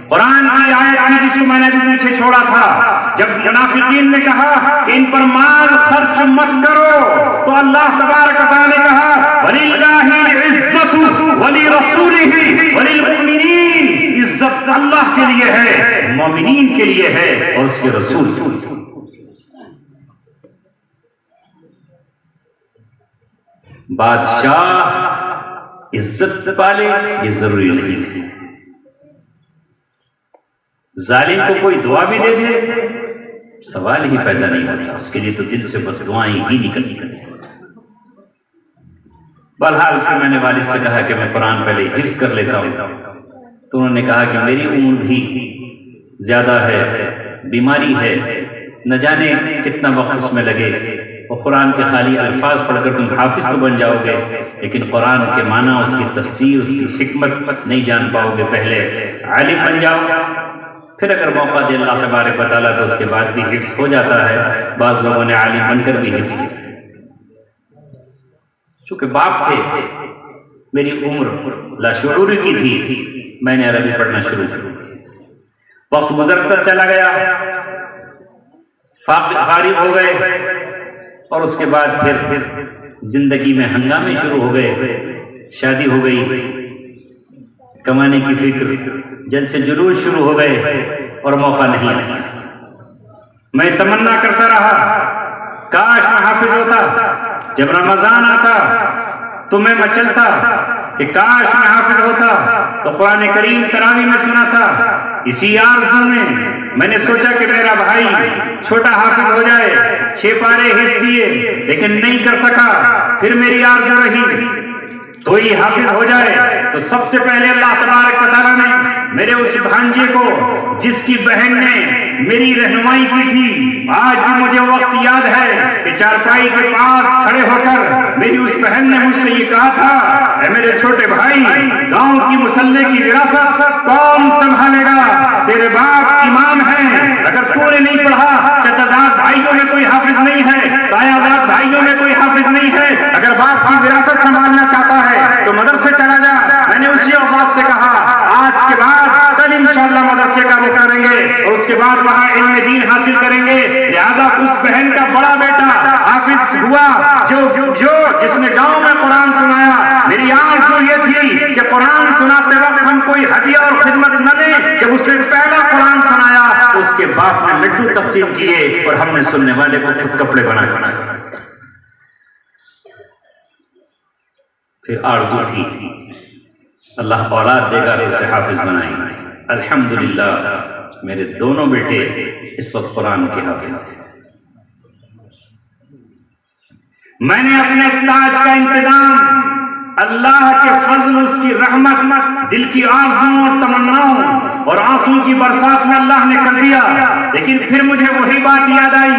कुरान की आयत थी जिसको मैंने भी पीछे छोड़ा था। जब मुनाफिकीन ने कहा कि इन पर माल खर्च मत करो, तो अल्लाह तबारक व तआला ने कहा वलिल्लाहिल इज्जतु वलिरसूलिही वलिलमुमिनीन। इज्जत अल्लाह के लिए है, मोमिनीन के लिए है और उसके रसूल के लिए। बादशाह इज्जत पाले ये जरूरी नहीं है। जालिम को कोई दुआ भी दे दे सवाल ही पैदा नहीं होता, उसके लिए तो दिल से बद्दुआएं ही निकलती हैं। बहरहाल फिर मैंने वालिद से कहा कि मैं कुरान पहले हिफ्ज कर लेता हूँ, तो उन्होंने कहा कि मेरी उम्र भी ज्यादा है, बीमारी है, न जाने कितना वक्त उसमें लगे, और कुरान के खाली अल्फाज पढ़कर तुम हाफिज तो बन जाओगे, लेकिन कुरान के माना, उसकी तफसीर, उसकी हिकमत नहीं जान पाओगे। पहले आलिम बन जाओ, फिर अगर मौका दे अल्लाह तबारक व तआला तो उसके बाद भी हिफ्ज हो जाता है। बाज़ लोगों ने आलिम बनकर भी हिफ्ज किया। चूंकि बाप थे, मेरी उम्र लाशऊरी की थी, मैंने अरबी पढ़ना शुरू कर दिया। वक्त गुजरता चला गया, फारिग हो गए, और उसके बाद फिर जिंदगी में हंगामे शुरू हो गए। शादी हो गई, कमाने की फिक्र, जल्द से जुलूस शुरू हो गए और मौका नहीं आया। मैं तमन्ना करता रहा काश मैं हाफिज होता। जब रमजान आता तो मैं मचलता कि काश मैं हाफिज होता तो कुरान करीम तरावी में सुना था। इसी आरज़ू में मैंने सोचा कि मेरा भाई छोटा हाफिज हो जाए, 6 पारे हिफ्ज़ किए लेकिन नहीं कर सका। फिर मेरी आरज़ू रही तो ही हाफिज हो जाए। तो सबसे पहले अल्लाह तबारक व तआला ने मेरे उस भांजे को, जिसकी बहन ने मेरी रहनुमाई की थी, आज भी मुझे वक्त याद है कि चारपाई के पास खड़े होकर मेरी उस बहन ने मुझसे ये कहा था, ऐ मेरे छोटे भाई, गांव की मुसल्ले की विरासत कौन संभालेगा? तेरे बाप इमाम हैं, अगर तूने नहीं पढ़ा, चचाजाद भाइयों में कोई हाफिज नहीं है, तायाजाद भाइयों में कोई हाफिज नहीं है, अगर बाप की विरासत संभालना चाहता है तो मदरसे चला जा। मैंने उसी औकात से कहा, आज के बाद कल इंशाअल्लाह मदरसे का रुख करेंगे और उसके बाद वहां इल्म दीन हासिल करेंगे। लिहाजा उस बहन का बड़ा बेटा हाफिज हुआ जो जिसने गांव में कुरान सुनाया। मेरी आरज़ू ये थी कि कुरान सुनाते वक्त हम कोई हदिया और खिदमत न दें। जब उसने पहला कुरान सुनाया तो उसके बाप ने लड्डू तकसीम किए और हमने सुनने वाले को खुद कपड़े बना। फिर आरज़ू थी अल्लाह औलाद देगा तो उसे हाफिज बनाएंगे। अल्हम्दुलिल्लाह मेरे दोनों बेटे इस वक्त कुरान के हाफिज हैं। मैंने अपने ताज का इंतजाम अल्लाह के फजल, उसकी रहमत, दिल की आरज़ू और तमन्नाओं और आंसू की बरसात में अल्लाह ने कर दिया। लेकिन फिर मुझे वही बात याद आई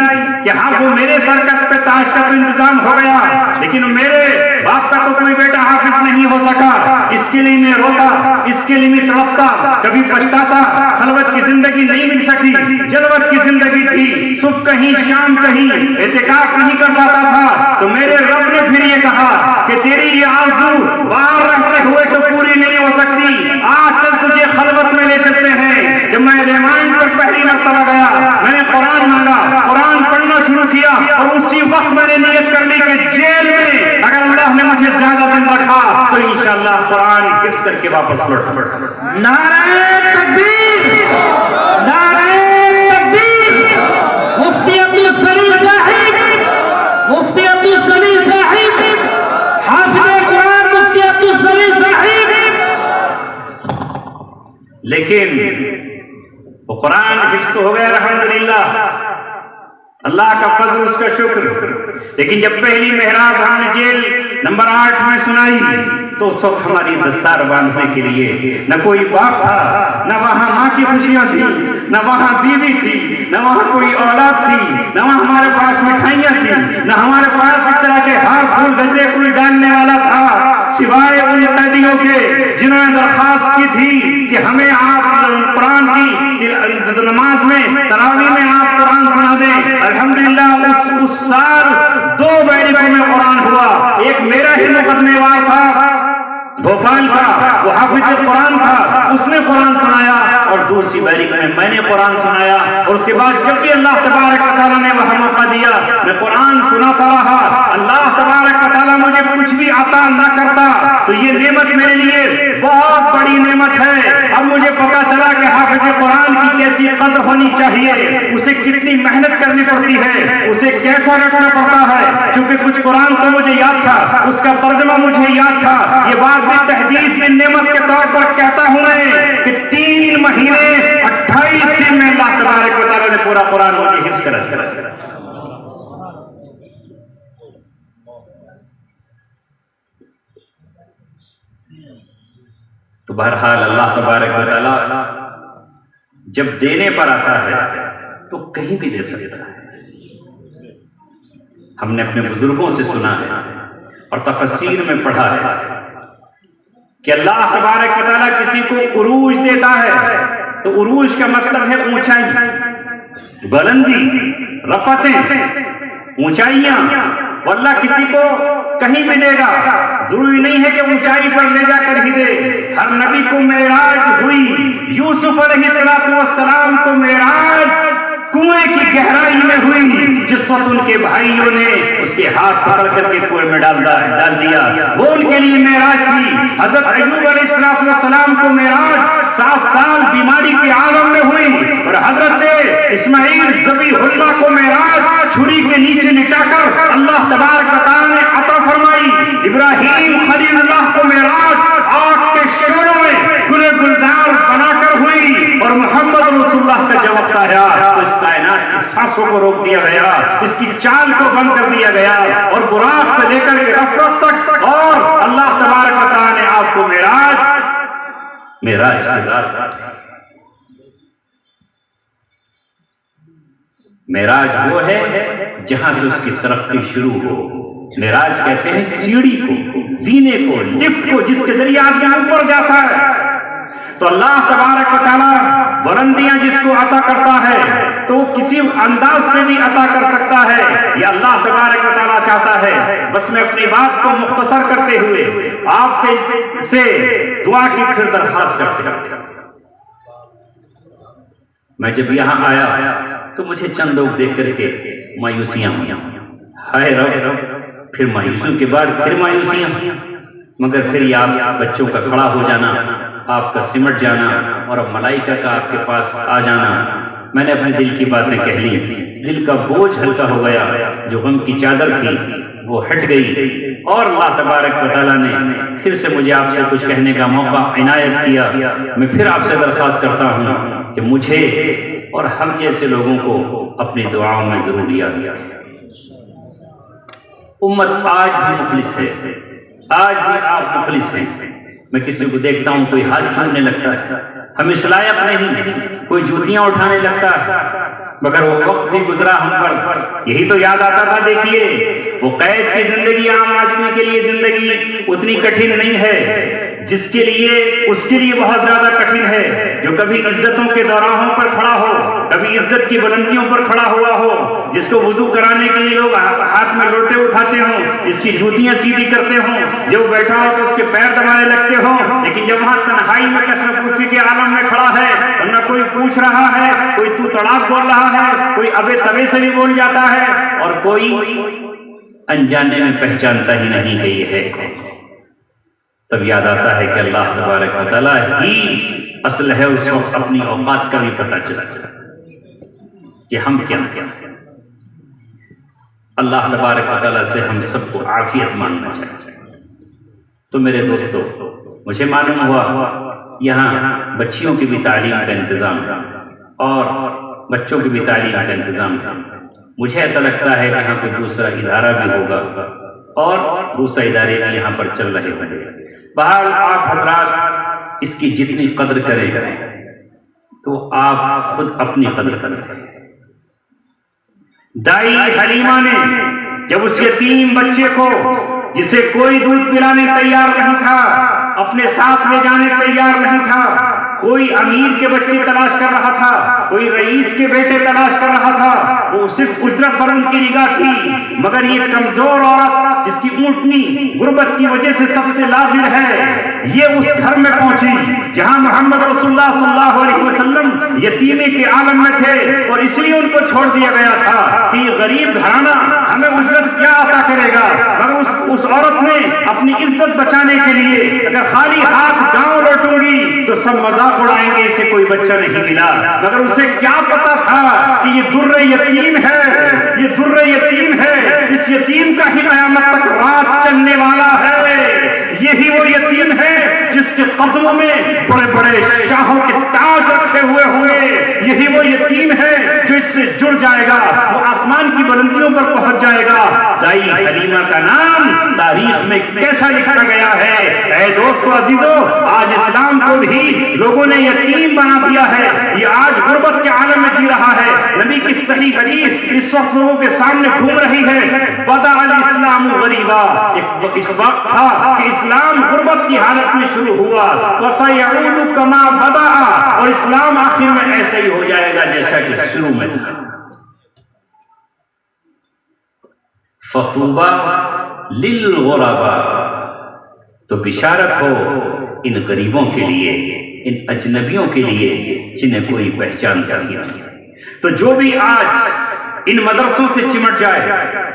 कि हाँ, वो मेरे सरकत पे ताज का तो इंतजाम हो गया, लेकिन मेरे बाप का तो कोई बेटा हाफिज नहीं हो सका। इसके लिए मैं रोता, इसके लिए मैं तड़पता, कभी पछताता। खलवत की जिंदगी नहीं मिल सकी, जलवत की जिंदगी थी, सुबह कहीं शाम कहीं, एतिकाफ नहीं कर पाता था। तो मेरे रब ने फिर ये कहा कि तेरी ये आरज़ू बाहर रहते हुए तो पूरी नहीं हो सकती, आज चल तुझे खलवत में ले चलते हैं। जब मैं रिमांड पर पहली मरतबा गया, मैंने कुरान मांगा, कुरान पढ़ना शुरू किया और उसी वक्त मैंने नियत कर ली कि जेल में अगर अल्लाह ने मुझे ज्यादा दिन रखा तो इंशाअल्लाह कुरान हिफ्ज़ करके वापस लौट पड़ा। नारे तकबीर, नारे तकबीर। मुफ्ती अब्दुल सलीम साहिब, मुफ्ती अब्दुल सलीम साहिब, हाफिज़ कुरान मुफ्ती अब्दुल सलीम साहिब। लेकिन वो कुरान हिफ्ज़ तो हो गया अल्हम्दुलिल्लाह, अल्लाह का फजल, उसका शुक्र। लेकिन जब पहली मेहराब हमने जेल नंबर 8 में सुनाई तो उस वक्त हमारी दस्तार बांधने के लिए न कोई बाप था, न वहां माँ की खुशियां थी, न वहां बीवी थी, न वहां कोई औलाद थी, न वहां हमारे पास मिठाइयां थी, न हमारे पास इस तरह के हार फूल गजरे कोई डालने वाला था, सिवाय उन कैदियों के जिन्होंने दरखास्त की थी कि हमें आप कुरान की नमाज में, तरावी में आप कुरान सुना दें। अल्हम्दुलिल्लाह उस साल 2 बैरिकों में कुरान हुआ। एक मेरा ही मुकदमेवार था भोपाल का, वो हाफिज कुरान था, उसने कुरान सुनाया, और दूसरी बैरिक में मैंने कुरान सुनाया। और उसके बाद जब भी अल्लाह तबारक व तआला ने वह मौका दिया, मैं कुरान सुनाता रहा। अल्लाह तबारक व तआला मुझे कुछ भी अता न करता तो ये नेमत मेरे लिए बहुत बड़ी नेमत है। अब मुझे पता चला कि हाफिज कुरान की कैसी कद्र होनी चाहिए, उसे कितनी मेहनत करनी पड़ती है, उसे कैसा रखना पड़ता है। क्योंकि कुछ कुरान तो मुझे याद था, उसका तर्जमा मुझे याद था। ये बात मैं तहदीद में नेमत के तौर पर कहता हूं मैं कि 3 महीने 28 दिन में अल्लाह तबारक व तआला ने पूरा कुरान मुझे हिफ्ज़ करा। तो बहरहाल अल्लाह तबारक व तआला जब देने पर आता है तो कहीं भी दे सकता है। हमने अपने बुजुर्गों से सुना है और तफसीर में पढ़ा है कि अल्लाह तबारक व तआला किसी को उरूज देता है तो उरूज का मतलब है ऊंचाई, बुलंदी, रफ़तें, ऊंचाइयां। अल्लाह किसी को कहीं भी देगा, जरूरी नहीं है कि ऊंचाई पर ले जाकर ही दे। हर नबी को मेराज हुई, यूसुफ अलैहिस्सलातु वस्सलाम को मेराज कुएं की गहराई में हुई, जिस वक्त उनके भाइयों ने उसके हाथ पकड़ करके कुएं में डाल दिया, वो उनके लिए मेराज थी। हजरत अय्यूब अलैहिस्सलाम को मेराज 7 साल बीमारी के आलम में हुई, और हजरत इस्माइल ज़बीहुल्लाह को मेराज छुरी के नीचे लिटाकर अल्लाह तबारक व तआला ने अता फरमाई। इब्राहीम खलीलुल्लाह को मेराज आग के शोरों में गुले गुलजार बनाकर हुई, और मोहम्मद रसूलुल्लाह का जब वक्त आया तो इस कायनात की सांसों को रोक दिया गया, इसकी चाल को बंद कर दिया गया, और बुराक से लेकर के रफ़त तक, और अल्लाह तबारक व तआला ने आपको मेराज की रात मेराज वो है जहां से उसकी तरक्की शुरू हो। मेराज कहते हैं सीढ़ी को, जीने को, लिफ्ट को, जिसके जरिए आदमी ऊपर जाता है। तो अल्लाह तबारक व तआला बुलंदियां जिसको अता करता है तो किसी अंदाज से भी अता कर सकता है, यह अल्लाह तबारक व तआला चाहता है। बस मैं अपनी बात को मुख्तसर करते हुए आपसे दुआ की फिर दरख्वास्त करते हैं। मैं जब यहां आया तो मुझे चंद लोग देख करके मायूसियां हुई, हाय रब, फिर मायूसियों के बाद फिर मायूसियां, मगर फिर ये आप बच्चों का खड़ा हो जाना, आपका सिमट जाना और अब मलाइका का आपके पास आ जाना, मैंने अपने दिल की बातें कह ली। दिल का बोझ हल्का हो गया, जो गम की चादर थी वो हट गई और अल्लाह तबारक व तआला ने फिर से मुझे आपसे कुछ कहने का मौका इनायत किया। मैं फिर आपसे दरख्वास्त करता हूँ कि मुझे और हम जैसे लोगों को अपनी दुआओं में जरूर याद किया। उम्मत आज भी मुखलिस है, आज भी आप मुखलिस हैं। मैं किसी को देखता हूं कोई हाथ छोड़ने लगता है, हम इस लायक नहीं, कोई जूतियां उठाने लगता है, मगर वो वक्त भी गुजरा हम पर, यही तो याद आता था। देखिए वो कैद की जिंदगी आम आदमी के लिए जिंदगी उतनी कठिन नहीं है जिसके लिए उसके लिए बहुत ज्यादा कठिन है, जो कभी इज्जतों के दौराहों पर खड़ा हो, कभी इज्जत की बुलंदियों पर खड़ा हुआ हो, जिसको वुजू कराने के लिए लोग हाथ में लोटे उठाते हों, इसकी जूतियां सीधी करते हों, जब बैठा हो तो उसके पैर दबाने लगते हों, लेकिन जब वहां तन्हाई में कसम खुशी के आलम में खड़ा है और न कोई पूछ रहा है, कोई तू तड़ाक बोल रहा है, कोई अबे तबे से भी बोल जाता है और कोई अनजाने में पहचानता ही नहीं कि ये है, तब याद आता है कि अल्लाह तबारक व तआला ही असल है। उस वक्त अपनी औकात का भी पता चला कि हम क्या हैं। अल्लाह तबारक व तआला से हम सबको आफियत मांगना चाहिए। तो मेरे दोस्तों, मुझे मालूम हुआ यहाँ बच्चियों की भी तालीम का इंतजाम है और बच्चों की भी तालीम का इंतजाम है। मुझे ऐसा लगता है कि यहाँ कोई दूसरा इदारा भी होगा और दूसरे इदारे भी यहाँ पर चल रहे होंगे। बहरहाल आप हजरात इसकी जितनी कदर करें तो आप खुद अपनी कदर करें। दाई हलीमा ने जब उस यतीम बच्चे को, जिसे कोई दूध पिलाने तैयार नहीं था, अपने साथ ले जाने तैयार नहीं था, कोई अमीर के बच्चे तलाश कर रहा था, कोई रईस के बेटे तलाश कर रहा था, वो सिर्फ उजरत पर उनकी निगाह थी, मगर ये कमजोर औरत जिसकी ऊंटनी गुर्बत की वजह से सबसे लाभिर है, ये उस घर में पहुंची जहां मोहम्मद रसूलुल्लाह सल्लल्लाहु अलैहि वसल्लम यतीमे के आलम में थे और इसलिए उनको छोड़ दिया गया था कि गरीब घराना हमें उजरत क्या अता करेगा। मगर उस औरत ने अपनी इज्जत बचाने के लिए, अगर खाली हाथ गांव लौटूंगी तो सब मजाक उड़ाएंगे, इसे कोई बच्चा नहीं मिला, मगर उसे क्या पता था कि ये दुर्रे यतीम है, ये दुर्रे यतीम है, इस यतीम का ही कयामत तक रात चलने वाला है। यही वो यतीम है जिसके कदमों में बड़े बड़े शाहों के ताज रखे हुए होंगे, यही वो यतीम है जो इससे जुड़ जाएगा, वो आसमान की बुलंदियों पर पहुंच जाएगा। दाई हलीमा का नाम तारीख में कैसा लिखा गया है। ऐ दोस्तों अजीजों, आज इस्लाम को भी लोगों ने यतीम बना दिया है, ये आज गुर्बत के आलम में जी रहा है। नबी की सही हदीस इस वक्त लोगों के सामने घूम रही है, बदा अल इस्लाम गरीबा, इस वक्त था कि इस्लाम गुर्बत की हालत में शुरू हुआ, वसयऊदु कमा बदा, और इस्लाम आखिर में ऐसा ही हो जाएगा जैसा कि शुरू में था। फतूबा लिल गुरबा, तो बिशारत हो इन गरीबों के लिए, इन अजनबियों के लिए जिन्हें कोई पहचानता ही नहीं। तो जो भी आज इन मदरसों से चिमट जाए,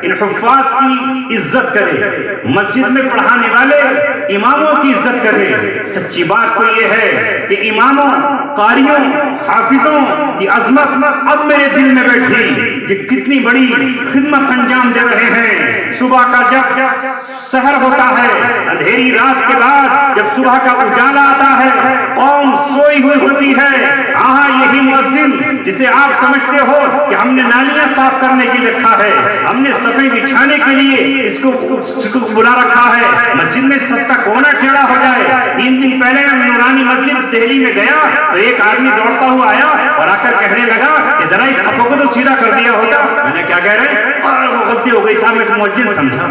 इन हुफ्फाज की इज्जत करे, मस्जिद में पढ़ाने वाले इमामों की इज्जत करे। सच्ची बात तो यह है कि इमामों, कारियों, हाफिजों की अजमत अब मेरे दिल में बैठी कि कितनी बड़ी खिदमत अंजाम दे रहे हैं। सुबह का जब सहर होता है, अंधेरी रात के बाद जब सुबह का उजाला आता है, कौम सोई हुई होती है, यही मुअज्जिन जिसे आप समझते हो कि हमने नालियां साफ करने के लिए रखा है, हमने सफाई बिछाने के लिए इसको बुला रखा है, मस्जिद में सबका कोना टेढ़ा हो जाए। 3 दिन पहले मैं नूरानी मस्जिद दिल्ली में गया तो एक आदमी दौड़ता हुआ आया और आकर कहने लगा कि जरा इस सफों को तो सीधा कर दिया होता। मैंने क्या कह रहे हैं, वो गलती हो गई साहब, मैं मुअज्जिन समझा।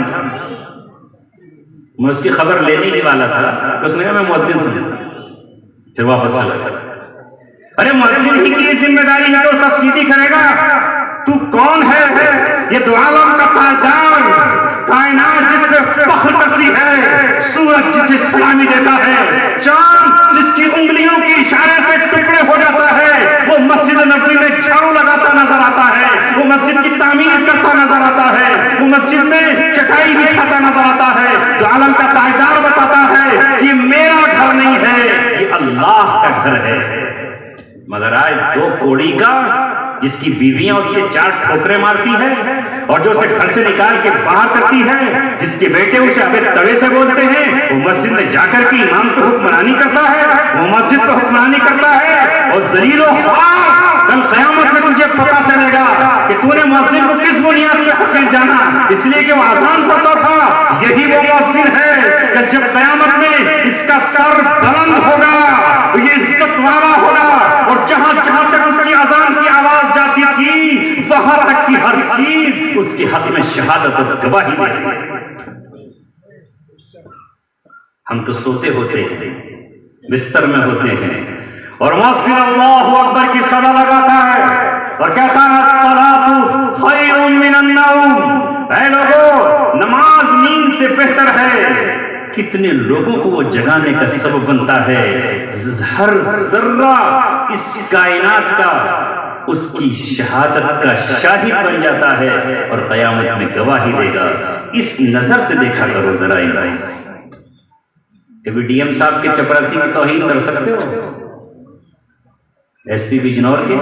मैं उसकी खबर लेने ही वाला था कि उसने कहा मैं मुअज्जिन समझा, फिर वापस चला गया। अरे मुअज्जिन ही की जिम्मेदारी है तो सब सीधी करेगा, तू कौन है? ये दो आलम का ताजदार, कायनात जिस पे फख्र करती है, सूरज जिसे सलामी देता है, चांद जिसकी उंगलियों के इशारे से टुकड़े हो जाता है, वो मस्जिद नबवी में झाड़ू लगाता नजर आता है, वो मस्जिद की तामीर करता नजर आता है, वो मस्जिद में चटाई बिछाता नजर आता है। दो आलम का ताजदार बताता है कि मेरा घर नहीं है, ये अल्लाह का घर है। मगर आज दो कोड़ी का, जिसकी बीवियां उसके 4 ठोकरे मारती है और जो उसे घर से निकाल के बाहर करती है, जिसके बेटे उसे अबे तवे से बोलते हैं, वो मस्जिद में जाकर के इमाम को हुक्मरानी करता है, वो मस्जिद को हुक्मरानी करता है। और जलीलो ख्वार, कल क़यामत में तुझे पता चलेगा कि तूने मस्जिद को किस बुनियाद पे हक़ीर जाना, इसलिए कि वो आजान पढ़ता था। यही वो मस्जिद है कि जब क़यामत में इसका सर बुलंद होगा, ये इज्जत वाला होगा, और जहां जहां तक उसकी अजान की आवाज जाती थी, वहां तक की हर चीज उसके हक में शहादत और गवाही देगी। हम तो सोते होते हैं, बिस्तर में होते हैं, और मुअज्जिन अल्लाहु अकबर की सदा लगाता है और कहता है अस्सलातु खैरुम मिनन नौम। ऐ लोगों, नमाज नींद से बेहतर है। कितने लोगों को वो जगाने का सबब बनता है। हर जर्रा इस कायनात का उसकी शहादत का शाहिद बन जाता है और क़यामत में गवाही देगा। इस नजर से देखा करो जरा इलाही। कभी डीएम साहब के चपरासी की तौहीन कर सकते हो? एसपी बिजनौर के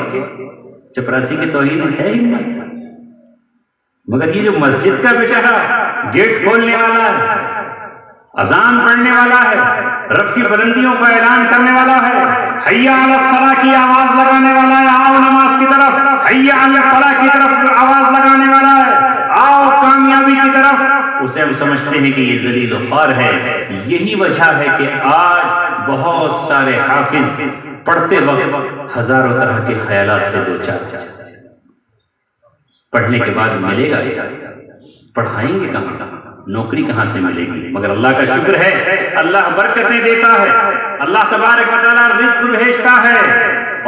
चपरासी की तौहीन है हिम्मत? मगर ये जो मस्जिद का बेचारा गेट खोलने वाला है, अजान पढ़ने वाला है, रब की बुलंदियों का ऐलान करने वाला है, हय्या अला सलाह की आवाज लगाने वाला है, आओ नमाज की तरफ, हय्या अला फलाह की तरफ आवाज लगाने वाला है, आओ कामयाबी की तरफ, उसे हम समझते हैं कि ये जलील व ख्वार है। यही वजह है कि आज बहुत सारे हाफिज पढ़ते वक्त हजारों तरह के ख्यालात से दो चार जाते हैं। पढ़ने के बाद मिलेगा क्या? पढ़ाएंगे कहाँ? नौकरी कहाँ से मिलेगी? मगर अल्लाह का शुक्र है, अल्लाह बरकतें देता है, अल्लाह तबारक व तआला रिज़्क़ भेजता है।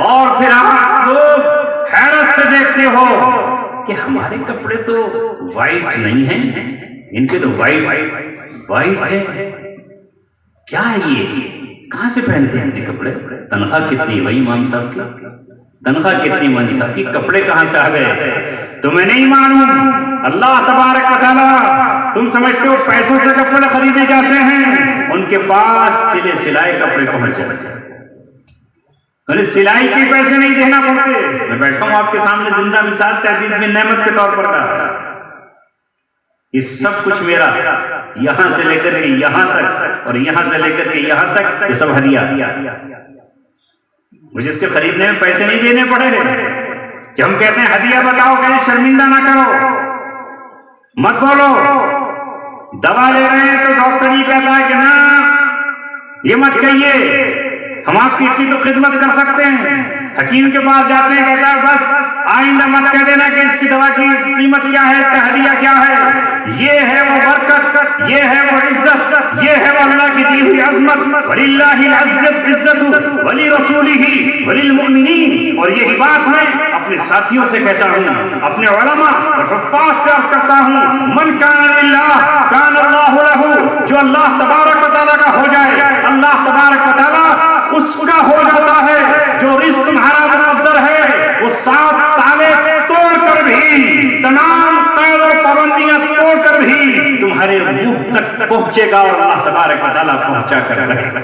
और फिर आप लोग हैरत से देखते हो कि हमारे कपड़े तो वाइट नहीं हैं, इनके तो वाइट है। क्या है ये? कहाँ से पहनते हैं इतने कपड़े? तनख्वाह कितनी भाई इमाम साहब की? तनख्वाह कितनी मंजी साहब की? कपड़े कहाँ से आ गए? तो मैं नहीं मालूम। अल्लाह तबारक व तआला, तुम समझते हो पैसों से कपड़े खरीदे जाते हैं? उनके पास सिले सिलाए कपड़े पहुंच जाते हैं, उन्हें सिलाई के पैसे नहीं देना पड़ते। मैं बैठा हूं आपके सामने, जिंदा मिसाल तहदीस में नेमत के तौर पर कहा, ये सब कुछ मेरा, यहां से लेकर के यहां तक और यहां से लेकर के यहां तक, ये सब हदिया। मुझे इसके खरीदने में पैसे नहीं देने पड़े। जब हम कहते हैं हदिया बताओ, कहते शर्मिंदा ना करो, मत बोलो। दवा ले रहे हैं तो डॉक्टर ही कहता है कि ना, ये मत कहिए, हम आपकी इतनी तो खिदमत कर सकते हैं। हकीम के पास जाते हैं, कहता है बस आइंदा मत कह देना कि इसकी दवा की कीमत क्या है, इसका हदिया क्या है। ये है वो बरकत, ये है वो इज्जत, ये है वो अल्लाह की दी हुई अज़मत। वलिल्लाहिल इज्जतु वली रसूलिही वलिल मुमिनीन। और यही बात मैं अपने साथियों से कहता हूँ, अपने उलमा और हुफ़्फ़ाज़ से अर्ज़ करता हूँ, मन कान लिल्लाह कान अल्लाहु लहू। जो अल्लाह तबारक व तआला का हो जाए, अल्लाह तबारक व तआला उसका हो जाता है। जो रिज़्क़ तुम्हारा मुक़द्दर है, वो 7 ताले तोड़कर भी, तमाम क़ैद और पाबंदियां तोड़कर भी तुम्हारे मुंह तक पहुंचेगा और अल्लाह तबारक व तआला पहुंचा कर रहेगा।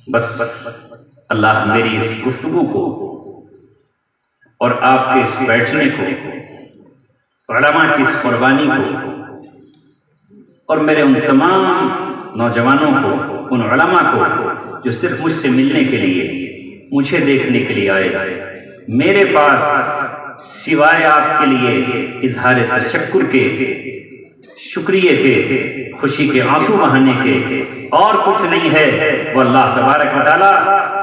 बस अल्लाह मेरी इस गुफ्तगू को और आपके इस बैठने को, उलमा की इस कुर्बानी को, और मेरे उन तमाम नौजवानों को, उन उलमा को जो सिर्फ मुझसे मिलने के लिए, मुझे देखने के लिए आए, मेरे पास सिवाय आपके लिए इजहार तशक्कुर के, शुक्रिया के, खुशी के आंसू बहाने के और कुछ नहीं है। वो अल्लाह तबारक व तआला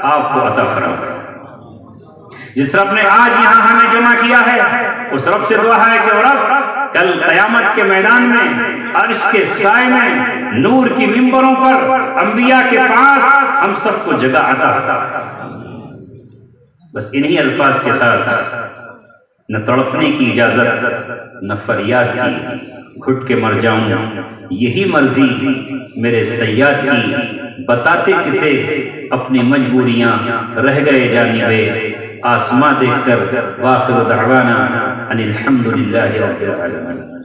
आपको अता फरमाए। जिस रब ने आज यहां हमें जमा किया है उस रब से दुआ है कि वो रब कल क़यामत के मैदान में अर्श के साए में नूर की मिंबरों पर अंबिया के पास हम सबको जगह अता फरमाए। बस इन्हीं अल्फाज के साथ न तड़पने की इजाजत न फरियाद की, घुट के मर जाऊं यही मर्जी मेरे सैयाद की, बताते किसे अपनी मजबूरियां रह गए जानिबे, आसमां देखकर वाखिर दअवाना अनिल हम्दुलिल्लाहि रब्बिल आलमीन।